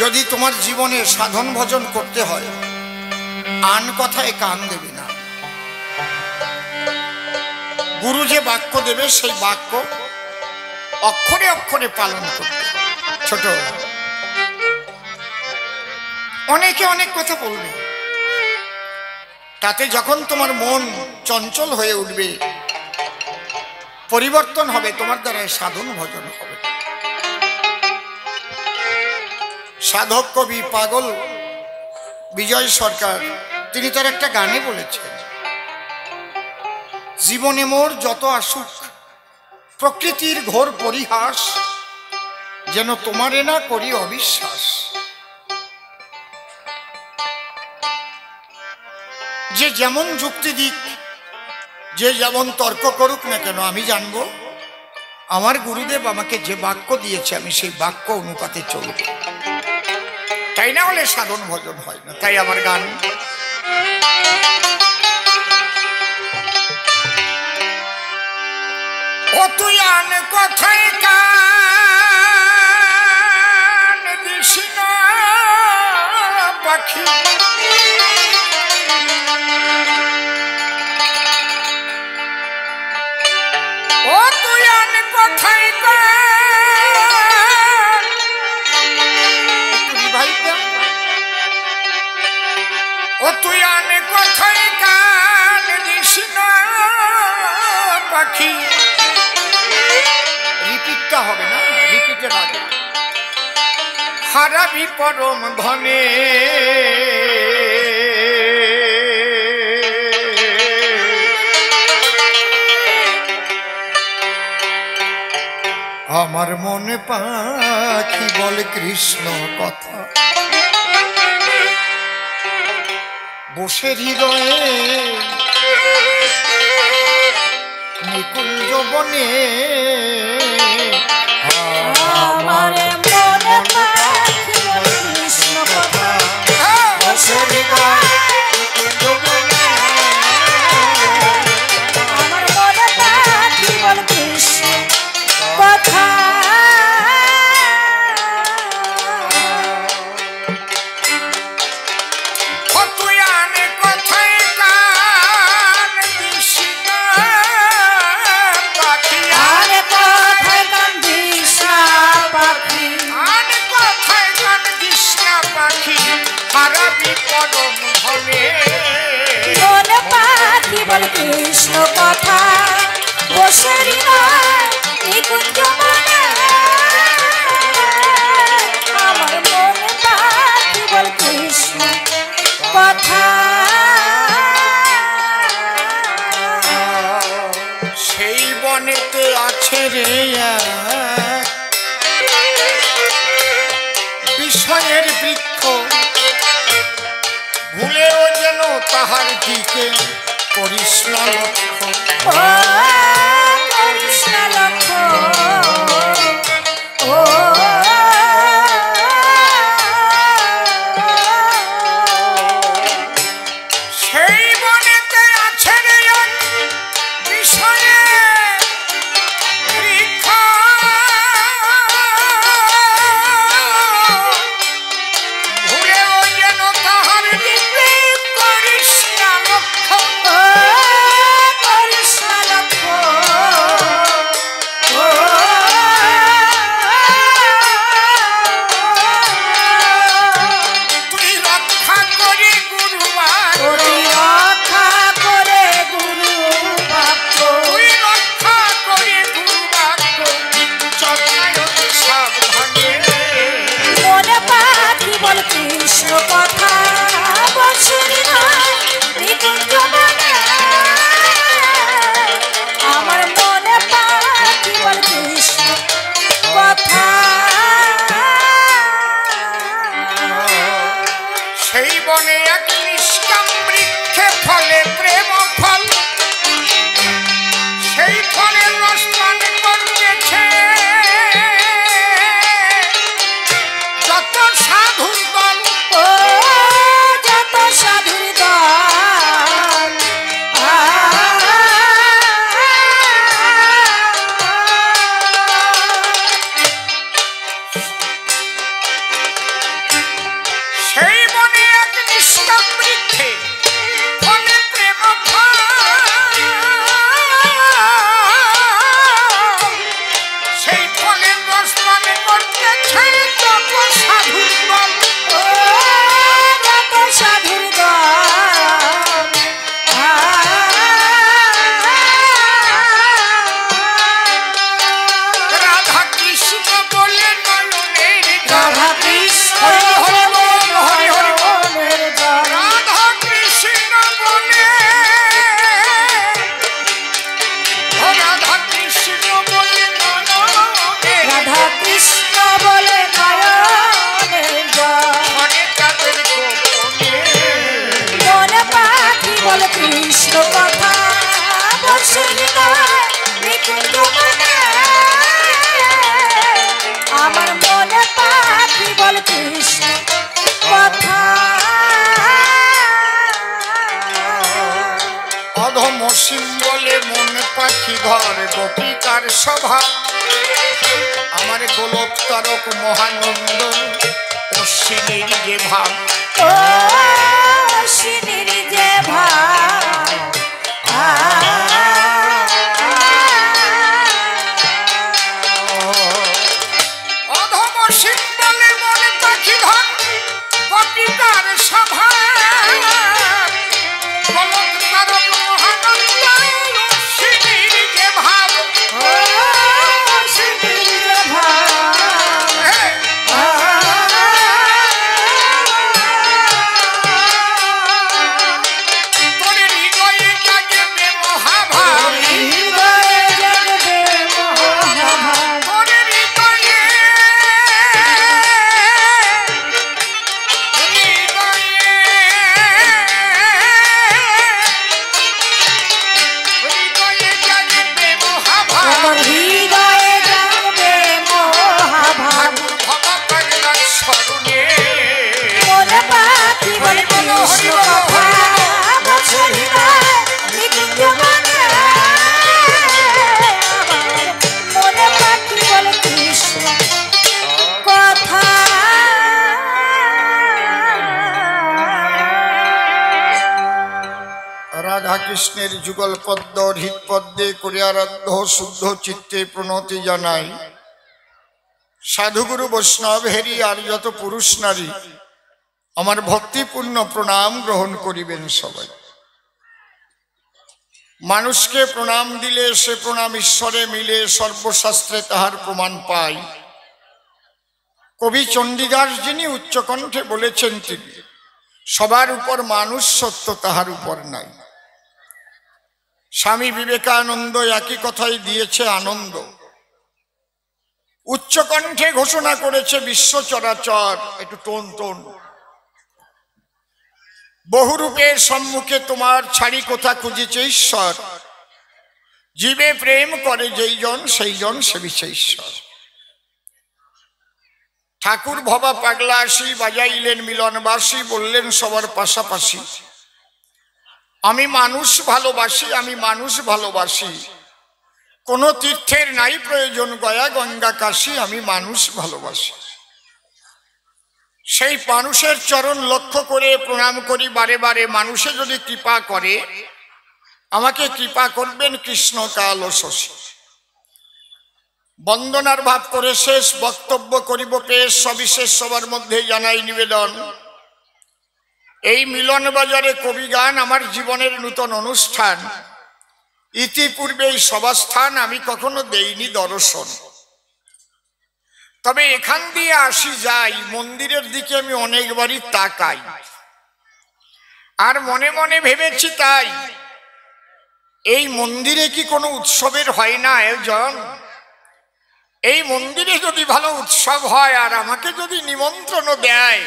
যদি তোমার জীবনে সাধন ভজন করতে হয়, আন কথায় কান দেবে না। গুরু যে বাক্য দেবে সেই বাক্য অক্ষরে অক্ষরে পালন করবে। ছোট অনেকে অনেক কথা বলবে, তাতে যখন তোমার মন চঞ্চল হয়ে উঠবে, পরিবর্তন হবে, তোমার দ্বারা সাধন ভজন হবে। সাধক কবি পাগল বিজয় সরকার তিনি তার একটা গানে বলেছেন, জীবনে মোর যত আসুক প্রকৃতির ঘোর পরিহাস, যেন তোমারে না করি অবিশ্বাস। যে যেমন যুক্তি দিক, যে যেমন তর্ক করুক না কেন, আমি জানবো আমার গুরুদেব আমাকে যে বাক্য দিয়েছে আমি সেই বাক্য অনুপাতে চলব, তাই না হলে সাধন ভজন হয় না। তাই আমার গান, ও তুই আন কথায় কান দিস না পাখি, ও তুই আন কথায় কান, ও তুই আন কথায় কান দিস না পাখি। রিপিটটা হবে না, রিপিটের আগে হারাবি পরম ধনে, আমার মনে পাখি বলে কৃষ্ণ কথা, বসে হৃদয়ে নিকুঞ্জ বনে, আমার মনে পাখি বলে কৃষ্ণ কথা, বসে হৃদয়ে নিকুঞ্জ বনে, আমার মনে পাখি বলে কৃষ্ণ কথা। ও তুই আনে কথায় কান দিস না পাখি, আরে কথায় কান দিস না পাখি, আনে কথায় কান দিস না পাখি, হারাবি পরম ধনে। মনে পাখি বলে কৃষ্ণ কথা, বসে হৃদয় নিকুঞ্জ বনে, আমার মনে পাখি বলে কৃষ্ণ কথা। সেই বনেতে আছে রে এক বিষয়ের বৃক্ষ, ভুলেও যেন তাহার দিকে করিস না লক্ষ্য। ও করিস না লক্ষ্য, ও সেই বনেতে আছে রে এক বিষয়ের বৃক্ষ, ভুলেও যেন তাহার দিকে করিস না লক্ষ্য। ও করিস না লক্ষ্য, ও মৃত্যুঞ্জয় আমার মনে পাখি বল কৃষ্ণ কথা অধম বলে মন পাখি ঘর গোপিকার সভা আমার গোলক তারক মহানন্দ অশ্বিনীর যে ভাব ও শিনির যে ভাব অধম বলে মন পাখি ঘর গোপিকার সভা গোলক তারক মহানন্দ অশ্বিনীর যে ভাব ও শিনির যে ভাব তোর হৃদয়ে জাগবে মহাভাব হৃদয়ে জাগবে মহাভাব তোর হৃদয়ে হৃদয়ে জাগবে মহাভাব আমার হৃদয়ে জাগবে মহাভাব ভব পাগলার স্মরণে মনে পাখি বলে কৃষ্ণ কথা বছর হৃদয় মৃত্যুঞ্জয় মনে পাখি বলে কৃষ্ণ কথা রাধা কৃষ্ণের যুগল পদ্ম হৃদ পদ্মে করিয়ারাধ্য শুদ্ধ চিত্তে প্রণতি জানাই সাধুগুরু বৈষ্ণব হেরি আর যত পুরুষ নারী আমার ভক্তিপূর্ণ প্রণাম গ্রহণ করিবেন সবাই। মানুষকে প্রণাম দিলে সে প্রণাম ঈশ্বরে মিলে সর্বশাস্ত্রে তাহার প্রমাণ পায়। কবি চণ্ডীদাস যিনি উচ্চকণ্ঠে বলেছেন তিনি সবার উপর মানুষ সত্য তাহার উপর নাই। স্বামী বিবেকানন্দ একই কথাই দিয়েছে আনন্দ। উচ্চকণ্ঠে ঘোষণা করেছে বিশ্ব চরাচর একটু টোন টোন বহুরূপের সম্মুখে তোমার ছাড়ি কোথা খুঁজিছে ঈশ্বর জীবে প্রেম করে যেইজন সেইজন সেবিছে ঈশ্বর। ঠাকুর ভবা পাগলা আসি বাজাইলেন মিলনবাসী বললেন সবার পাশাপাশি আমি মানুষ ভালোবাসি আমি মানুষ ভালোবাসি কোনো তীর্থের নাই প্রয়োজন গয়া গঙ্গা কাশী আমি মানুষ ভালোবাসি। সেই মানুষের চরণ লক্ষ্য করে প্রণাম করি বারে বারে। মানুষে যদি কৃপা করে আমাকে কৃপা করবেন কৃষ্ণ কাল ও শশী। বন্দনার ভাব করে শেষ বক্তব্য করিব পেশ সবিশেষ সবার মধ্যে জানাই নিবেদন। এই মিলন বাজারে কবি গান আমার জীবনের নূতন অনুষ্ঠান। ইতিপূর্বে এই সভাস্থান আমি কখনো দেইনি দর্শন, তবে এখান দিয়ে আসি যাই মন্দিরের দিকে আমি অনেকবারই তাকাই আর মনে মনে ভেবেছি তাই এই মন্দিরে কি কোনো উৎসবের হয় না আয়োজন? এই মন্দিরে যদি ভালো উৎসব হয় আর আমাকে যদি নিমন্ত্রণ দেয়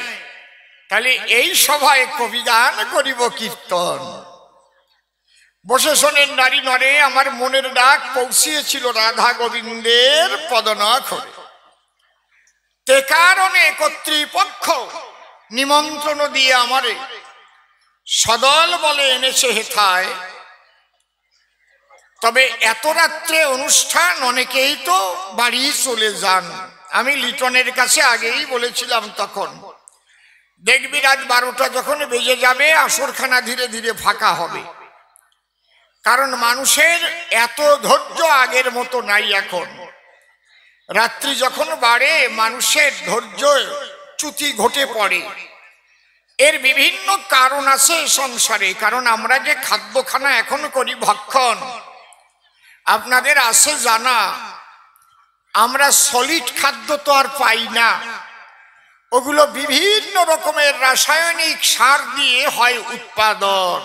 তাহলে এই সভায় কবি গান করিব কীর্তন। বসে শোনেন নারী নরে আমার মনের ডাক পৌঁছিয়েছিল রাধা গোবিন্দের পদনখরে। তে কারণে কর্তৃপক্ষ নিমন্ত্রণ দিয়ে আমারে সদল বলে এনেছে হেথায়। তবে এত রাত্রে অনুষ্ঠান অনেকেই তো বাড়ি চলে যান। আমি লিটনের কাছে আগেই বলেছিলাম তখন দেখবি রাত 12টা যখন বেজে যাবে আসরখানা ধীরে ধীরে ফাঁকা হবে, কারণ মানুষের এত ধৈর্য আগের মতো নাই এখন। রাত্রি যখন বাড়ে মানুষের ধৈর্য চ্যুতি ঘটে পড়ে। এর বিভিন্ন কারণ আছে সংসারে, কারণ আমরা যে খাদ্যখানা এখন করি ভক্ষণ আপনাদের আছে জানা, আমরা সলিড খাদ্য তো আর পাই না, ওগুলো বিভিন্ন রকমের রাসায়নিক সার দিয়ে হয় উৎপাদন।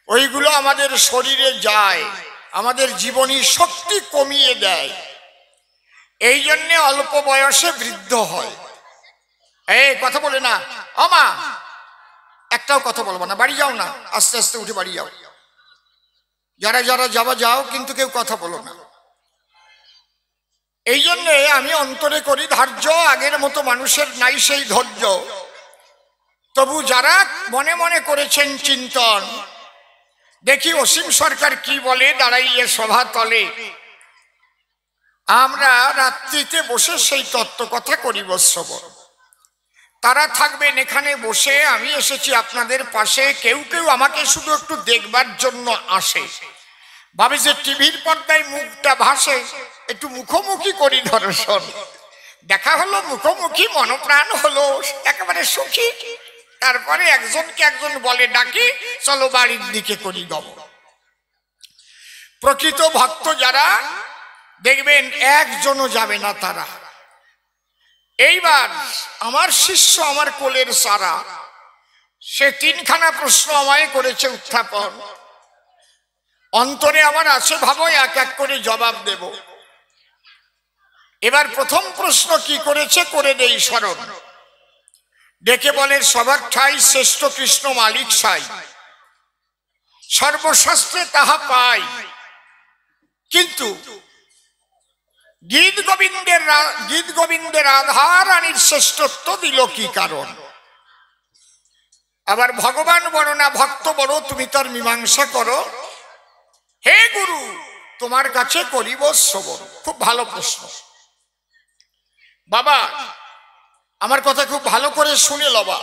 ওইগুলো আমাদের শরীরে যায়, আমাদের জীবনী শক্তি কমিয়ে দেয়, এই জন্যে অল্প বয়সে বৃদ্ধ হয়। এই কথা বলে না আমা, একটাও কথা বলবো না, বাড়ি যাও না, আস্তে আস্তে উঠে বাড়ি যাও। যারা যারা যাবা যাও, কিন্তু কেউ কথা বলো না। এই জন্যে আমি অন্তরে করি ধার্য, আগের মতো মানুষের নাই সেই ধৈর্য। তবু যারা মনে মনে করেছেন চিন্তন, দেখি অসীম সরকার কি বলে দাঁড়াইয়ে সভা তলে, আমরা রাত্রিতে বসে সেই তত্ত্ব কথা করিব শ্রবণ। তারা থাকবেন এখানে বসে, আমি এসেছি আপনাদের পাশে। কেউ কেউ আমাকে শুধু একটু দেখবার জন্য আসে, ভাবে যে টিভির পর্দায় মুখটা ভাসে, একটু মুখোমুখি করি দর্শন। দেখা হলো, মুখোমুখি, মনপ্রাণ হলো, একেবারে সুখী। তারপরে একজনকে একজন বলে ডাকি, চলো বাড়ির দিকে করি গমন। প্রকৃত ভক্ত যারা দেখবেন একজনও যাবে না তারা। এইবার আমার শিষ্য, আমার কোলের সারা, সে তিনখানা প্রশ্ন আমায় করেছে উত্থাপন। অন্তরে আমার আছে, ভাবো এক এক করে জবাব দেব। এবার প্রথম প্রশ্ন কি করেছে করে দেই স্মরণ। ডেকে বলে, সবার ঠাই শ্রেষ্ঠ কৃষ্ণ মালিক সাই, সর্বশাস্ত্রে তাহা পাই, কিন্তু গীত গোবিন্দের আধার আনির শ্রেষ্ঠত্ব দিল কি কারণ? আবার ভগবান বড় না ভক্ত বড়, তুমি তার মীমাংসা করো। হে গুরু, তোমার কাছে করিব শ্রবণ। খুব ভালো প্রশ্ন। বাবা, আমার কথা খুব ভালো করে শুনে লবা।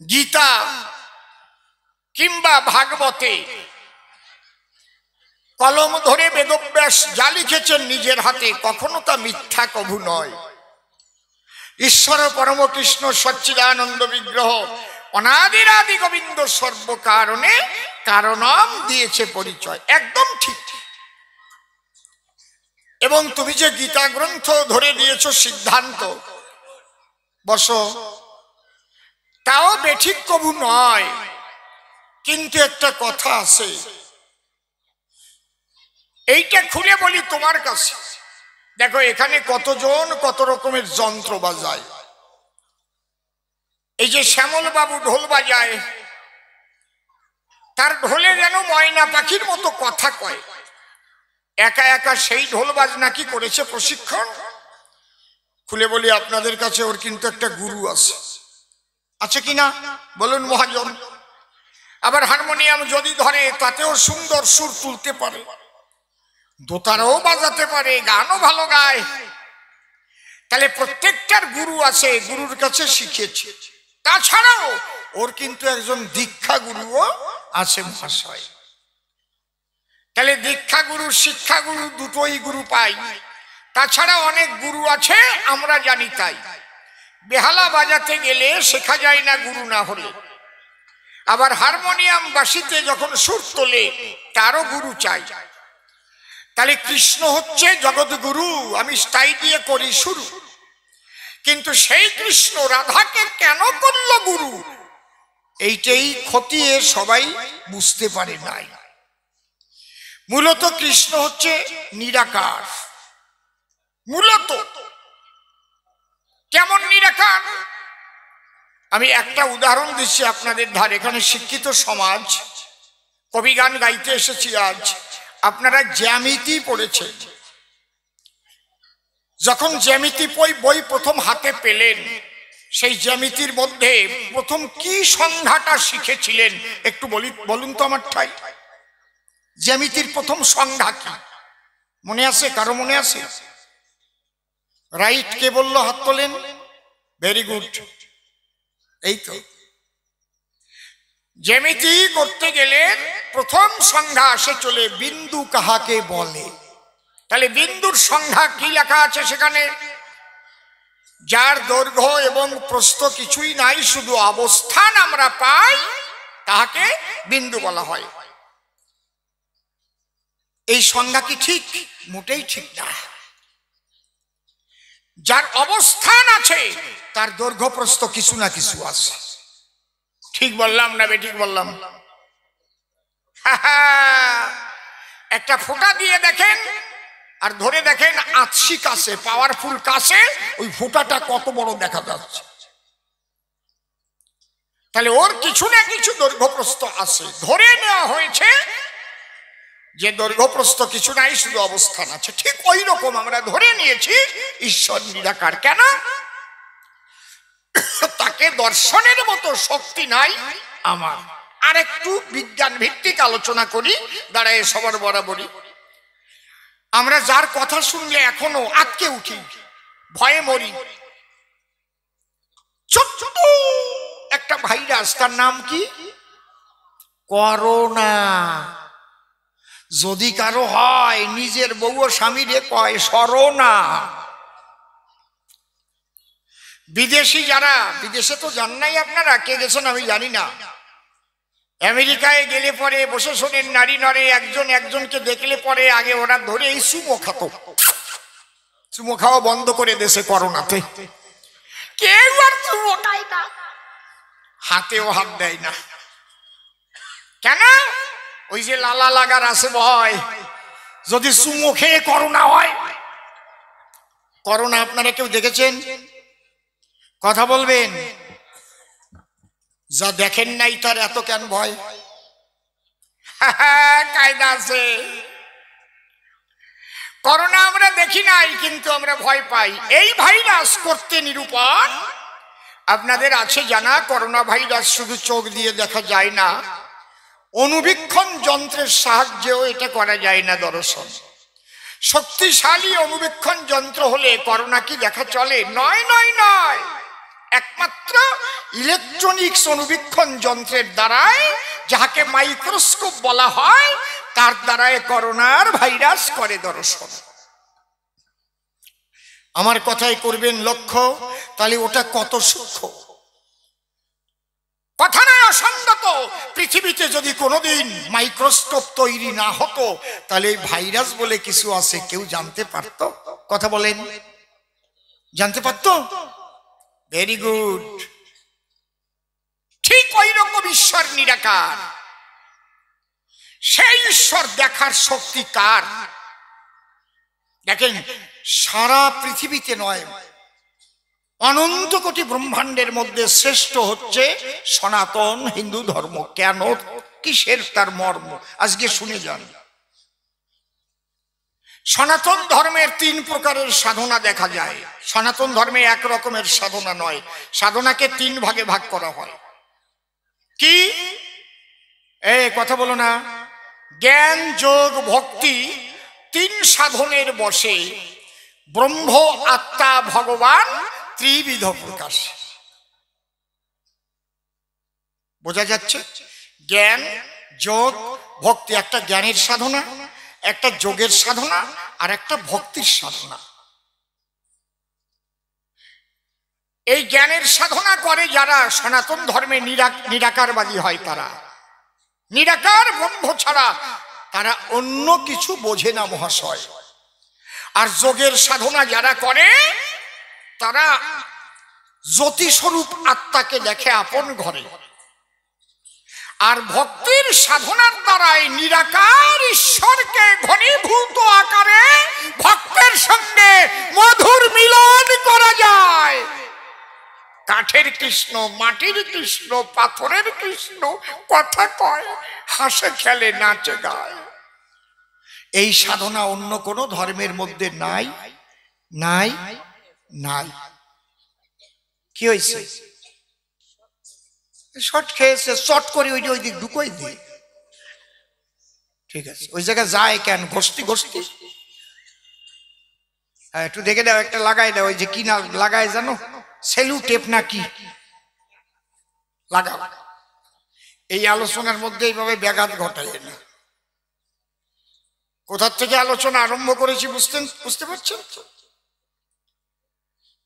গীতা কিংবা ভাগবতে কলম ধরে বেদব্যাস যা লিখেছেন নিজের হাতে, কখনো তা মিথ্যা কভু নয়। ঈশ্বর পরম কৃষ্ণ সচ্চিদানন্দ বিগ্রহ অনাদিরাদি গোবিন্দ সর্বকারণে কারণম দিয়েছে পরিচয়, একদম ঠিক। এবং তুমি যে গীতা গ্রন্থ ধরে দিয়েছ সিদ্ধান্ত, বসো, তাও বেঠিক কবু নয়। কিন্তু একটা কথা আছে, এইটা খুলে বলি তোমার কাছে। দেখো এখানে কতজন কত রকমের যন্ত্র বাজায়। এই যে শ্যামল বাবু ঢোল বাজায়, তার ঢোলে যেন ময়না পাখির মতো কথা কয়। একা একা সেই ঢোল বাজনা কি করেছে প্রশিক্ষণ? খুলে বলি আপনাদের কাছে, ওর কিন্তু একটা গুরু আছে। আছে কিনা বলুন মহাজন? আবার হারমোনিয়াম যদি ধরে, তাতেও সুন্দর সুর তুলতে পারে, দোতারাও বাজাতে পারে, গানও ভালো গায়। তাহলে প্রত্যেকটার গুরু আছে, গুরুর কাছে শিখেছে। তাছাড়াও ওর কিন্তু একজন দীক্ষা গুরুও আছে মহাশয়। তাহলে দীক্ষা গুরু শিক্ষা গুরু দুটোই গুরু পাই। তাছাড়া অনেক গুরু আছে, আমরা জানি তাই। বেহালা বাজাতে গেলে শেখা যায় না গুরু না হলে। আবার হারমোনিয়াম বাঁশিতে যখন সুর তোলে, তারও গুরু চাই। তাহলে কৃষ্ণ হচ্ছে জগৎ গুরু, আমি স্থায়ী দিয়ে করি শুরু। কিন্তু সেই কৃষ্ণ রাধাকে কেন করল গুরু, এইটাই খতিয়ে সবাই বুঝতে পারে নাই। মূলত কৃষ্ণ হচ্ছে নিরাকার। মূলত কেমন নিরাকার? আমি একটা উদাহরণ দিচ্ছি আপনাদের ধারে। এখানে শিক্ষিত সমাজ, কবিগান গাইতে এসেছি আজ। আপনারা জ্যামিতি পড়েছেন। যখন জ্যামিতি বই প্রথম হাতে পেলেন, সেই জ্যামিতির মধ্যে প্রথম কি সংজ্ঞাটা শিখেছিলেন একটু বলুন তো আমার ঠাই। জ্যামিতির প্রথম সংজ্ঞা কি মনে আছে? কারো মনে আছে? রাইট, কে বললো হাত তোলেন? Very good. এই তো, জ্যামিতি করতে গেলে প্রথম সংজ্ঞা আসে চলে, বিন্দু কাহাকে বলে। তাহলে বিন্দুর সংজ্ঞা কি লেখা আছে সেখানে? যার দৈর্ঘ্য এবং প্রস্থ কিছুই নাই, শুধু অবস্থান আমরা পাই, তাহাকে বিন্দু বলা হয়। এই সংজ্ঞা কি ঠিক? মোটেই ঠিক না। যার অবস্থান আছে, তার দৈর্ঘ্য প্রস্থ কিছু না কিছু আছে। ঠিক বললাম না বেঠিক বললাম? একটা ফোঁটা দিয়ে দেখেন আর ধরে দেখেন আতসি কাছে, পাওয়ারফুল কাছে, ওই ফোঁটাটা কত বড় দেখা যাচ্ছে। তাহলে ওর কিছু না কিছু দৈর্ঘ্যপ্রস্থ আছে, ধরে নেওয়া হয়েছে যে দৈর্ঘ্যপ্রস্থ কিছু নাই, শুধু অবস্থান আছে। ঠিক ওই রকম আমরা ধরে নিয়েছি ঈশ্বর নিরাকার। কেন? তাকে দর্শনের মতো শক্তি নাই আমার। আর একটু বিজ্ঞান ভিত্তিক আলোচনা করি, দাঁড়ায় সবার বরাবরই। আমরা যার কথা শুনলে এখনো আটকে উঠি, ভয়ে মরি। ছোট্ট একটা ভাইরাস, তার নাম কি? করোনা। যদি কারো হয়, নিজের বউ ও স্বামীরে কয় সরোনা। বিদেশি যারা, বিদেশে তো যান নাই আপনারা, কে গেছেন আমি জানি না। আমেরিকায় গেলে পরে বসে শোনেন নারী নরে, একজন একজনকে দেখলে পরে আগে ওরা ধরে এই চুমো খাতো। চুমো খাওয়া বন্ধ করে দেশে করোনাতে। কেউ আর চুমো খায় না, হাতেও হাত দেয় না। কেন? ওই যে লালা লাগার আছে ভয়, যদি চুমো খেয়ে করোনা হয়। করোনা আপনারা কেউ দেখেছেন? কথা বলবেন। যা দেখেন নাই তার এত কেন ভয়? কায়দা আছে। করোনা আমরা দেখি নাই, কিন্তু আমরা ভয় পাই। এই ভাইরাস করতে নিরূপণ আপনাদের আছে জানা। করোনা ভাইরাস শুধু চোখ দিয়ে দেখা যায় না, অনুবীক্ষণ যন্ত্রের সাহায্যেও এটা করা যায় না দর্শন। শক্তিশালী অনুবীক্ষণ যন্ত্র হলে করোনা কি দেখা চলে? নয় নয় নয়, একমাত্র ইলেকট্রনিক্স অনুবীক্ষণ যন্ত্রের দ্বারাই, যাহাকে মাইক্রোস্কোপ বলা হয়, তার দ্বারাই করোনার ভাইরাস করে দর্শন। আমার কথাই করবেন লক্ষ্য, তাহলে ওটা কত সূক্ষ্ম। কথা নয় অসঙ্গত। পৃথিবীতে যদি কোনোদিন মাইক্রোস্কোপ তৈরি না হতো, তাহলে এই ভাইরাস বলে কিছু আছে কেউ জানতে পারত? কথা বলেন, জানতে পারত? Very good. ঠিক ওই রকম ঈশ্বর নিরাকার। সেই ঈশ্বর দেখার শক্তি কার? দেখেন, সারা পৃথিবীতে নয়, অনন্ত কোটি ব্রহ্মাণ্ডের মধ্যে শ্রেষ্ঠ হচ্ছে সনাতন হিন্দু ধর্ম। কেন? কিসের তার মর্ম আজকে শুনে যান। সনাতন ধর্মের 3 প্রকারের সাধনা দেখা যায়। সনাতন ধর্মে এক রকমের সাধনা নয়, সাধনাকে 3 ভাগে ভাগ করা হয়। কি? কথা বলো না। জ্ঞান, যোগ, ভক্তি 3 সাধনের বসে ব্রহ্ম, আত্মা, ভগবান ত্রিবিধ প্রকাশ। বোঝা যাচ্ছে? জ্ঞান, যোগ, ভক্তি। একটা জ্ঞানের সাধনা, একটা যোগের সাধনা, আর একটা ভক্তির সাধনা। এই জ্ঞানের সাধনা করে যারা সনাতন ধর্মে নিরাকারবাদী হয়, তারা নিরাকার ব্রহ্ম ছাড়া তারা অন্য কিছু বোঝে না মহাশয়। আর যোগের সাধনা যারা করে, তারা জ্যোতিস্বরূপ আত্মাকে দেখে আপন ঘরে। আর ভক্তির সাধনার দ্বারাই নিরাকার ঈশ্বরকে ঘনীভূত আকারে ভক্তের সঙ্গে মধুর মিলন করা যায়। কাঠের কৃষ্ণ, মাটির কৃষ্ণ, পাথরের কৃষ্ণ কথা কয়, হাসে খেলে নাচে গায়। এই সাধনা অন্য কোন ধর্মের মধ্যে নাই, নাই, নাই। কি হয়েছে? শর্ট খেয়েছে, শর্ট করে ওই দিক ঢুকোই দিয়ে। ঠিক আছে, ওই জায়গায় যায় কেন? ঘষতি ঘষতি। একটু দেখে দাও, একটা লাগাই দাও। ওই যে কি না লাগায় জানো? সেলু টেপ না কি লাগাও। এই আলোচনার মধ্যে এইভাবে ব্যাঘাত ঘটায় না। কোথার থেকে আলোচনা আরম্ভ করেছি বুঝতে পারছেন?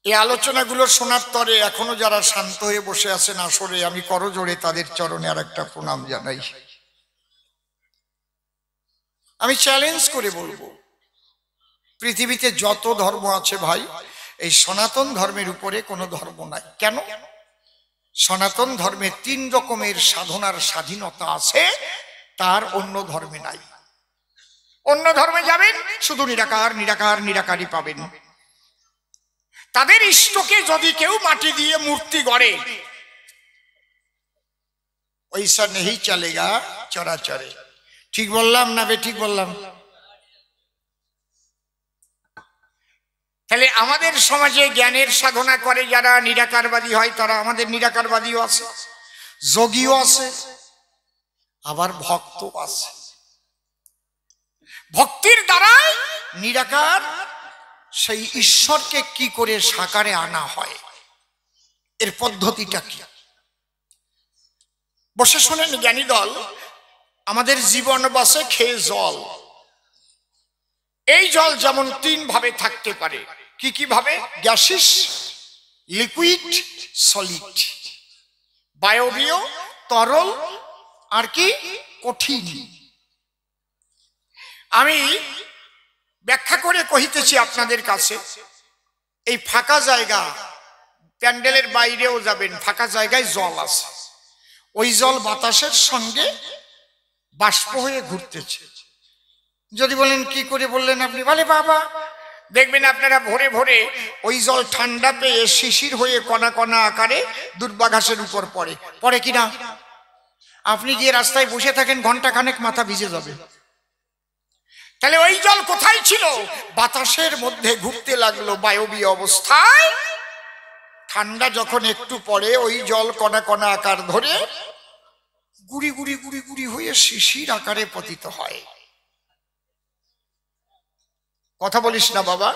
এই আলোচনাগুলো শোনার তরে এখনো যারা শান্ত হয়ে বসে আছেন আসরে, আমি করজোড়ে তাদের চরণে আর একটা প্রণাম জানাই। আমি চ্যালেঞ্জ করে বলবো, পৃথিবীতে যত ধর্ম আছে ভাই, এই সনাতন ধর্মের উপরে কোনো ধর্ম নাই। কেন? সনাতন ধর্মে 3 রকমের সাধনার স্বাধীনতা আছে, তার অন্য ধর্মে নাই। অন্য ধর্মে যাবেন শুধু নিরাকার নিরাকার নিরাকারই পাবেন। তাদের ইষ্টকে যদি কেউ মাটি দিয়ে মূর্তি গড়ে, वैसा नहीं चलेगा चराचरे। ठीक बोललाम ना बे ठीक बोललाम? তাহলে আমাদের সমাজে জ্ঞানের সাধনা করে যারা নিরাকারবাদী হয় তারা আমাদের নিরাকারবাদীও আছে, যোগীও আছে, আবার ভক্ত আছে। ভক্তির দ্বারাই নিরাকার সেই ঈশ্বরকে কি করে সাকারে আনা হয়, এর পদ্ধতিটা কি? বসে শোনেন জ্ঞানী দল। আমাদের জীবন বাসে খেয়ে জল। এই জল যেমন তিন ভাবে থাকতে পারে। কি কি ভাবে? গ্যাসিস, লিকুইড, সলিড। বায়বীয়, তরল, আর কি কঠিন। আমি ব্যাখ্যা করে কহিতেছি আপনাদের কাছে। এই ফাঁকা জায়গা, প্যান্ডেলের বাইরেও যাবেন, ফাঁকা জায়গায় জল আছে। ওই জল বাতাসের সঙ্গে বাষ্প হয়ে ঘুরতেছে। যদি বলেন কি করে বললেন আপনি, বলে বাবা দেখবেন আপনারা ভোরে ভোরে ওই জল ঠান্ডা পেয়ে শিশির হয়ে কণা কণা আকারে দুর্বাঘাসের উপর পড়ে, পড়ে কিনা? আপনি গিয়ে রাস্তায় বসে থাকেন, ঘন্টা খানেক মাথা ভিজে যাবে। তাহলে ওই জল কোথায় ছিল? বাতাসের মধ্যে ঘুরতে লাগলো বায়বীয় অবস্থায়। ঠান্ডা যখন একটু পড়ে ওই জল কণা কণা আকার ধরে গুড়ি গুড়ি গুড়ি গুড়ি হয়ে শিশির আকারে পতিত হয়। কথা বলিস না বাবা।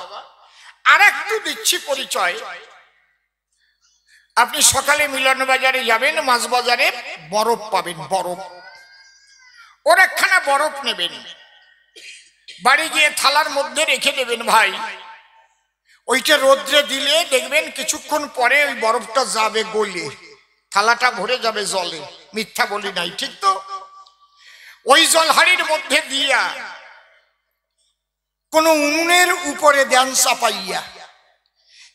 আর একটু দিচ্ছি পরিচয়। আপনি সকালে মিলন বাজারে যাবেন, মাছ বাজারে বরফ পাবেন, বরফ। ওর একখানা বরফ নেবেন, বাড়ি গিয়ে থালার মধ্যে রেখে দেবেন ভাই। ওইটা রোদ্রে দিলে দেখবেন কিছুক্ষণ পরে ওই বরফটা যাবে গলে, থালাটা ভরে যাবে জলে। মিথ্যা বলি নাই, ঠিক তো? ওই জল হাড়ির মধ্যে দিয়া কোন উনুনের উপরে দেন চাপাইয়া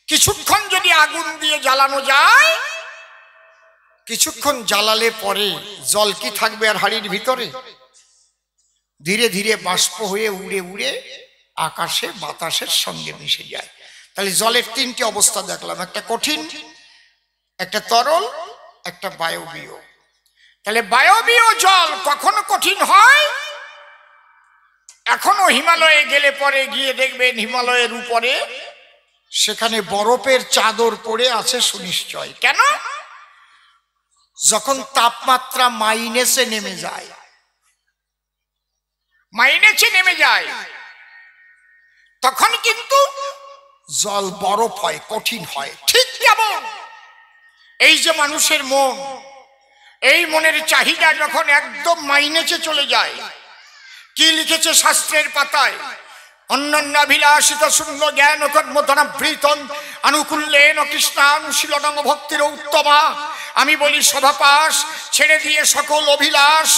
কিছুক্ষণ যদি আগুন দিয়ে জ্বালানো যায়, কিছুক্ষণ জ্বালালে পরে জল কি থাকবে আর হাড়ির ভিতরে? ধীরে ধীরে বাষ্প হয়ে উড়ে উড়ে আকাশে বাতাসের সঙ্গে মিশে যায়। তাহলে জলের তিনটি অবস্থা দেখলাম, একটা কঠিন, একটা তরল, একটা বায়বীয়। তাহলে বায়বীয় জল কখনো কঠিন হয়? এখনো হিমালয়ে গেলে পরে গিয়ে দেখবেন হিমালয়ের উপরে সেখানে বরফের চাদর পড়ে আছে সুনিশ্চয়। কেন? যখন তাপমাত্রা মাইনাসে নেমে যায়, মাইনাসে নেমে যায়, তখন কিন্তু জল বরফ হয়, কঠিন হয়। ঠিক যেমন এই যে মানুষের মন, এই মনের চাহিদা যখন একদম মাইনাসে চলে যায়, কি লিখেছে শাস্ত্রের পাতায়? অন্যান্যাভিলাষিত শূন্য জ্ঞান কর্মধনাবৃতং আনুকূল্যেন কৃষ্ণানুশীলনং ভক্তির উত্তমা। আমি বলি সভাপাশ ছেড়ে দিয়ে সকল অভিলাষ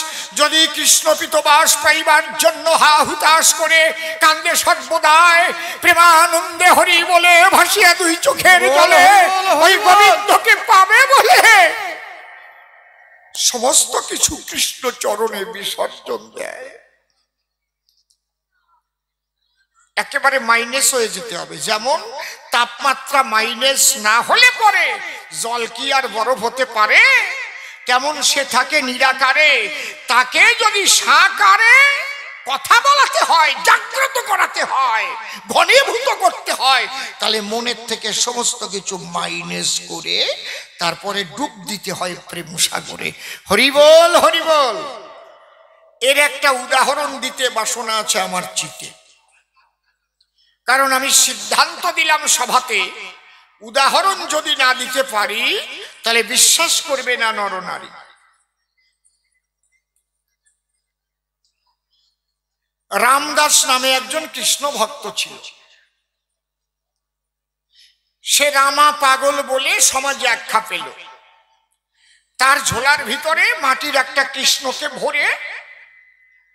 যদি কৃষ্ণপিতবাস পাইবার জন্য হা হুতাশ করে কান্দে সর্বদায়, প্রেমানন্দে হরি বলে ভাসিয়া দুই চোখের জলে ওই গোবিন্দকে পাবে বলে সমস্ত কিছু কৃষ্ণ চরণে বিসর্জন দেয়। একেবারে মাইনাস হয়ে যেতে হবে। যেমন তাপমাত্রা মাইনাস না হলে পরে জল কি আর বরফ হতে পারে? তেমন সে থাকে নিরাকারে। তাকে যদি সাকারে কথা বলাতে হয়, জাগ্রত করাতে হয়, ঘনীভূত করতে হয়, তাহলে মনের থেকে সমস্ত কিছু মাইনাস করে তারপরে ডুব দিতে হয় প্রেম সাগরে। হরিবল হরিবল। এর একটা উদাহরণ দিতে বাসনা আছে আমার চিতে, কারণ আমি সিদ্ধান্ত দিলাম সভাতে উদাহরণ যদি না দিতে পারি তাহলে বিশ্বাস করবে না নরনারী। রামদাস নামে একজন কৃষ্ণ ভক্ত ছিল। সে রামা পাগল বলে সমাজে আখ্যা পেল। তার ঝোলার ভিতরে মাটির একটা কৃষ্ণকে ভরে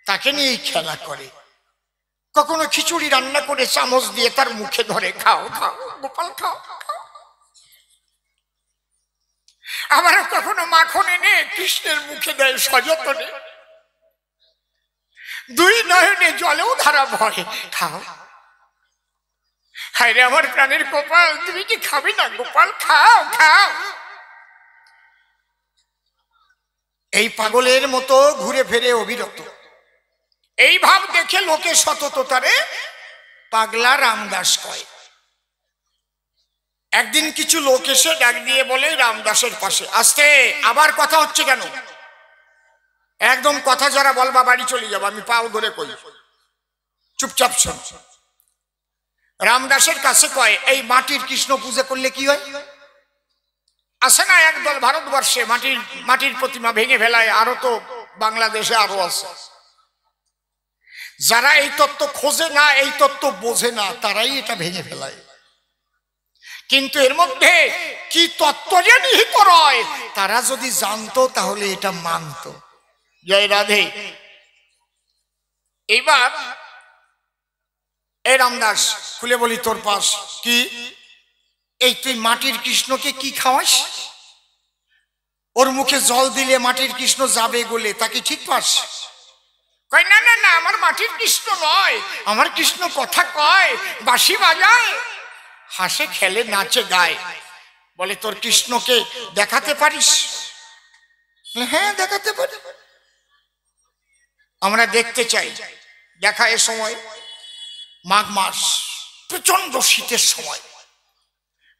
তাকে নিয়ে খেলা করে। কখনো খিচুড়ি রান্না করে চামচ দিয়ে তার মুখে ধরে, খাও খাও গোপাল খাও খাও। আবার কখনো মাখন এনে কৃষ্ণের মুখে দেয় সযতনে, দুই নয়নে জলেও ধারা ভরে, খাও। হায় রে আমার প্রাণের গোপাল, তুমি কি খাবে না গোপাল? খাও খাও। এই পাগলের মতো ঘুরে ফেরে অবিরত। এই ভাব দেখে লোকে সততারে পাগলা রামদাস কয়। একদিন কিছু লোক এসে ডাক দিয়ে বলে রামদাসের পাশে আসতে, আবার কথা হচ্ছে কেন? একদম কথা যারা বলবা বাড়ি চলে যাবো, আমি পাও ধরে কই, চুপচাপ শোন। রামদাসের কাছে কয়, এই মাটির কৃষ্ণ পূজা করলে কি হয়? আছে না একদল ভারতবর্ষে মাটির প্রতিমা ভেঙে ফেলায়, আরো তো বাংলাদেশে আরো আছে। যারা এই তত্ত্ব খোঁজে না, এই তত্ত্ব বোঝে না, তারাই এটা ভেঙে ফেলায়। কিন্তু এর মধ্যে কি তত্ত্ব যে নিহিত রয়, তারা যদি জানতো তাহলে এটা মানতো। জয় রাধে। এইবার এই রামদাস খুলে বলি, তোর পাশ কি? এই তুই মাটির কৃষ্ণকে কি খাওয়াস? ওর মুখে জল দিলে মাটির কৃষ্ণ যাবে গলে, তাকে ঠিক পাস? কয় না না না, আমার মাটির কৃষ্ণ নয়, আমার কৃষ্ণ কথা কয়, বাঁশি বাজায়, হাসে খেলে নাচে গায়। বলে তোর কৃষ্ণকে দেখাতে পারিস? হ্যাঁ দেখাতে পারি, আমরা দেখতে চাই। দেখা এ সময় মাঘ মাস, প্রচন্ড শীতের সময়।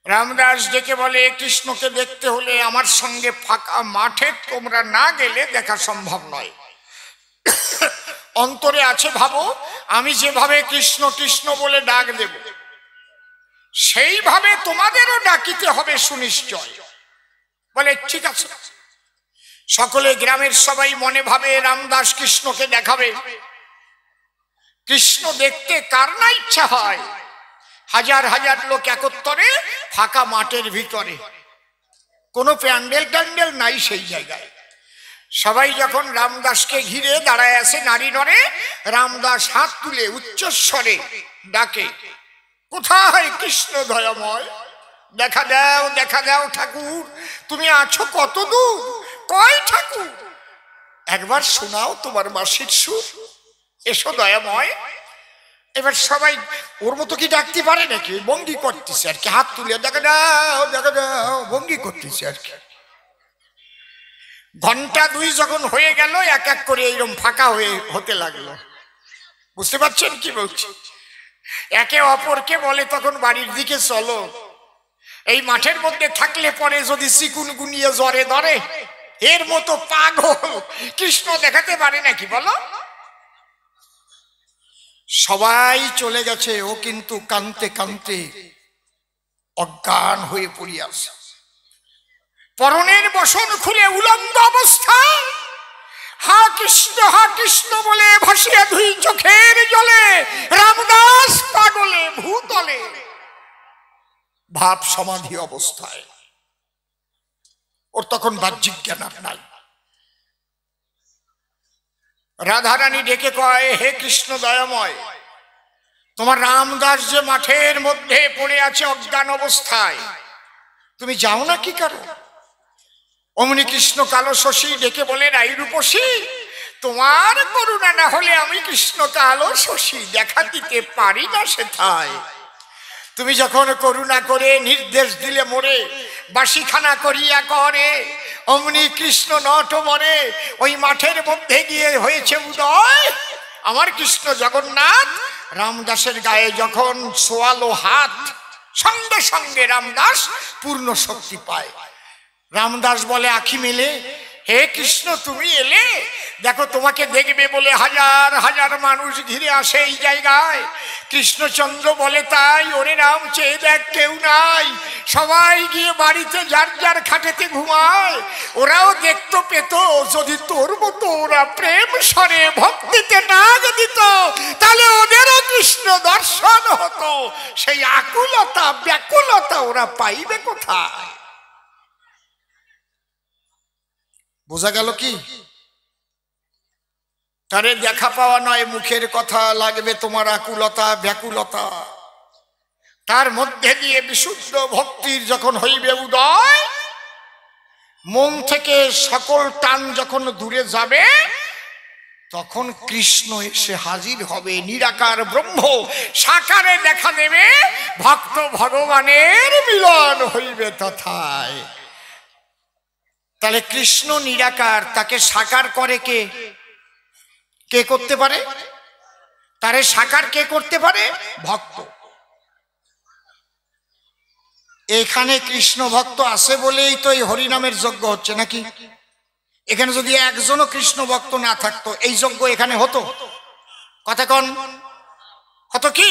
রামদাস ডেকে বলে, কৃষ্ণকে দেখতে হলে আমার সঙ্গে ফাঁকা মাঠে তোমরা না গেলে দেখা সম্ভব নয়। অন্তরে আছে ভাবো, আমি যেভাবে কৃষ্ণ কৃষ্ণ বলে ডাক দেব, সেইভাবে তোমাদেরও ডাকিতে হবে সুনিশ্চয়। বলে ঠিক আছে। সকলে গ্রামের সবাই মনে ভাবে রামদাস কৃষ্ণকে দেখাবে। কৃষ্ণ দেখতে কার না ইচ্ছা হয়? হাজার হাজার লোক একত্রে ফাঁকা মাঠের ভিতরে, কোনো প্যান্ডেল ট্যান্ডেল নাই সেই জায়গায়। সবাই যখন রামদাসকে ঘিরে দাঁড়ায় আছে নারী নরে, রামদাস হাত তুলে উচ্চস্বরে ডাকে, কোথায় কৃষ্ণ দয়াময়? দেখা দাও, দেখা দাও ঠাকুর, তুমি আছো কত দূর? কয় ঠাকুর, একবার শোনাও তোমার বাঁশির সুর, এসো দয়াময়। এবার সবাই ওর মতো কি ডাকতে পারে নাকি? ভঙ্গি করতেছে আর কি, হাত তুলে দেখা দাও, দেখা দাও, ভঙ্গি করতেছে আর কি। ঘন্টা দুই যখন হয়ে গেল, এক এক করে এইরকম ফাঁকা হতে লাগলো। বুঝতে পারছেন কি বলছি? একে অপরকে বলে তখন বাড়ির দিকে চলো। এই মাঠের মধ্যে থাকলে পরে যদি চিকুন গুনিয়ে জ্বরে ধরে, এর মতো পাগল কৃষ্ণ দেখাতে পারে নাকি বলো? সবাই চলে গেছে, ও কিন্তু কাঁদতে কাঁদতে অজ্ঞান হয়ে পড়িয়াছে। পরনের বসন খুলে উলঙ্গ অবস্থায় হা কৃষ্ণ বলে ভাসিয়া দুই চোখের জলে রামদাস পাগলে ভূতলে ভাব সমাধি অবস্থায়। ওর তখন বাহ্যিক জ্ঞান আর নাই। রাধারানী ডেকে কয়, হে কৃষ্ণ দয়াময়, তোমার রামদাস যে মাঠের মধ্যে পড়ে আছে অজ্ঞান অবস্থায়, তুমি যাও না কি কারণ? অমনি কৃষ্ণ কালো শশী ডেকে বলে, রাই রূপসী, তোমার করুণা না হলে আমি কৃষ্ণ কালো শশী দেখা দিতে পারি না সেথায়। তুমি যখন করুণা করে নির্দেশ দিলে মোরে বাসিখানা করিয়া করে, অমনি কৃষ্ণ নট মরে ওই মাঠের মধ্যে গিয়ে হয়েছে উদয় আমার কৃষ্ণ জগন্নাথ। রামদাসের গায়ে যখন সোয়ালো হাত, সঙ্গে সঙ্গে রামদাস পূর্ণ শক্তি পায়। রামদাস বলে আখি মেলে, হে কৃষ্ণ তুমি এলে, দেখো তোমাকে দেখবে বলে হাজার হাজার মানুষ ঘিরে আসে এই জায়গায়। কৃষ্ণচন্দ্র বলে তাই, ওরে রাম চেয়ে দেখ কেউ নাই, সবাই গিয়ে বাড়িতে যার যার খাটেতে ঘুমায়। ওরাও দেখতো পেত যদি তোর মতো ওরা প্রেম স্বরে ভক্তিতে নাগ দিত, তাহলে ওদেরও কৃষ্ণ দর্শন হতো। সেই আকুলতা ব্যাকুলতা ওরা পাইবে কোথায়? বোঝা গেল কি? তারে দেখা পাওয়া নয় মুখের কথা, লাগবে তোমার আকুলতা ব্যাকুলতা। তার মধ্যে দিয়ে বিশুদ্ধ ভক্তির যখন হইবে উদয়, মন থেকে সকল টান যখন দূরে যাবে, তখন কৃষ্ণ এসে হাজির হবে। নিরাকার ব্রহ্ম সাকারে দেখা দেবে, ভক্ত ভগবানের মিলন হইবে তথায়। তাহলে কৃষ্ণ নিরাকার, তাকে সাকার করে কে? কে করতে পারে? তারে সাকার কে করতে পারে? ভক্ত। এখানে কৃষ্ণ ভক্ত আছে বলেই তো এই হরিনামের যজ্ঞ হচ্ছে নাকি? এখানে যদি একজনও কৃষ্ণ ভক্ত না থাকতো এই যজ্ঞ এখানে হতো? কথা কন, হতো কি?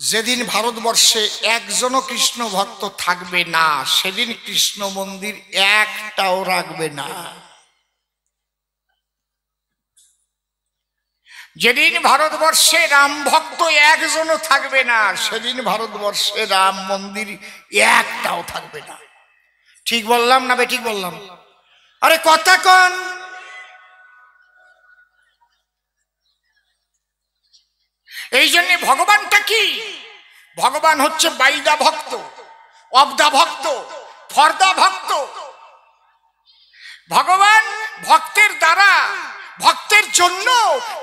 যেদিন ভারতবর্ষে একজনও কৃষ্ণ ভক্ত থাকবে না সেদিন কৃষ্ণ মন্দির একটাও রাখবে না। যেদিন ভারতবর্ষে রাম ভক্ত একজনও থাকবে না সেদিন ভারতবর্ষে রাম মন্দির একটাও থাকবে না। ঠিক বললাম না বেঠিক বললাম? আরে কথা কন। এই জন্য ভগবানটা কি? ভগবান হচ্ছে বাইদা ভক্ত, অবদা ভক্ত, ফর্দা ভক্ত। ভগবান ভক্তের দ্বারা, ভক্তের জন্য,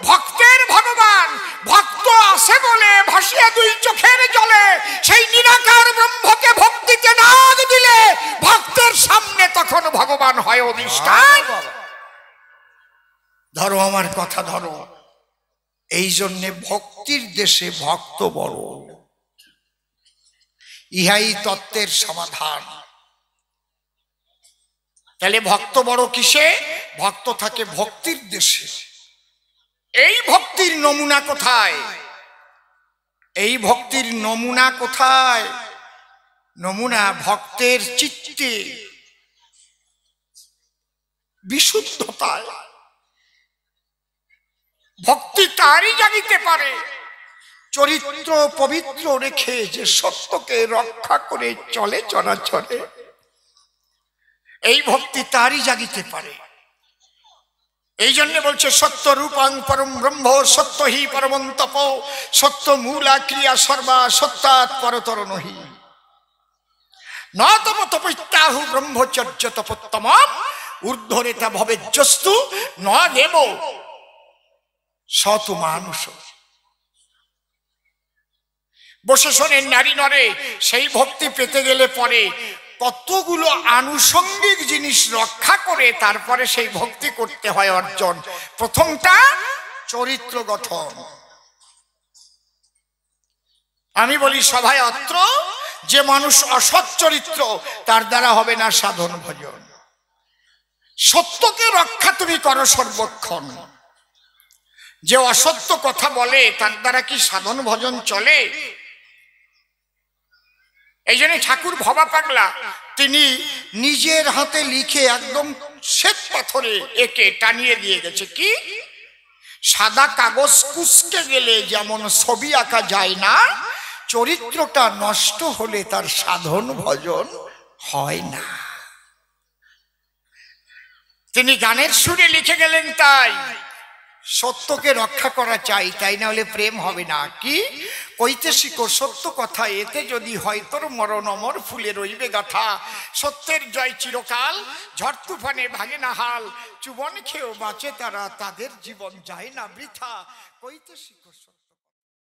ভক্তের ভগবান। ভক্ত আছে বলে ভাসিয়া দুই চোখের জলে সেই নিরাকার ব্রহ্মকে ভক্তিতে না দিলে ভক্তের সামনে তখন ভগবান হয় অধিষ্ঠান। ধরো আমার কথা ধরো। এই জন্যে ভক্তির দেশে ভক্ত বড়, ইহাই তত্ত্বের সমাধান। তাহলে ভক্ত বড় কিসে? ভক্ত থাকে ভক্তির দেশে। এই ভক্তির নমুনা কোথায়? এই ভক্তির নমুনা কোথায়? নমুনা ভক্তের চিত্তে বিশুদ্ধতায়। ভক্তি তারই জানিতে পারে চরিত্র পবিত্র রেখে যে সত্যকে রক্ষা করে চলে চরাচরে। এই ভক্তি তারই জাগিতে পারে। এই জন্য বলছে সত্য রূপাং পরম ব্রহ্ম সত্য হি পরমং তপ সত্য মূলা ক্রিয়া সর্বা সত্যাৎ পরতর নহি ন তপ তপৈত্যাহু ব্রহ্মচর্য তপোত্তমম ঊর্ধ্বরেতা ভবেজ্জস্তু ন দেব সতু মানুষ। বসে শোনেন নারী নরে, সেই ভক্তি পেতে গেলে পরে কতগুলো আনুষঙ্গিক জিনিস রক্ষা করে তারপরে সেই ভক্তি করতে হয় অর্জন। প্রথমটা চরিত্র গঠন। আমি বলি সভায় অত্র যে মানুষ অসৎ চরিত্র তার দ্বারা হবে না সাধন ভজন। সত্যকে রক্ষা তুমি করো সর্বক্ষণ। যে অসত্য কথা বলে তার দ্বারা কি সাধন ভজন চলে? এই জন্য ঠাকুর ভবা পাগলা তিনি নিজের হাতে লিখে একদম শ্বেত পাথরে একে টানিয়ে দিয়ে গেছে কি, সাদা কাগজ কুঁচকে গেলে যেমন ছবি আঁকা যায় না, চরিত্রটা নষ্ট হলে তার সাধন ভজন হয় না। তিনি গানের সুরে লিখে গেলেন তাই সত্যকে রক্ষা করা চাই, তাই না হলে প্রেম হবে না। কি কইতে শিখো সত্য কথা, এতে যদি হয় তোর মরণ অমর ফুলে রইবে গাথা। সত্যের জয় চিরকাল, ঝড় তুফানে ভাঙে না হাল। চুবন খেয়েও বাঁচে তারা, তাদের জীবন যায় না বৃথা। কইতে শিখো।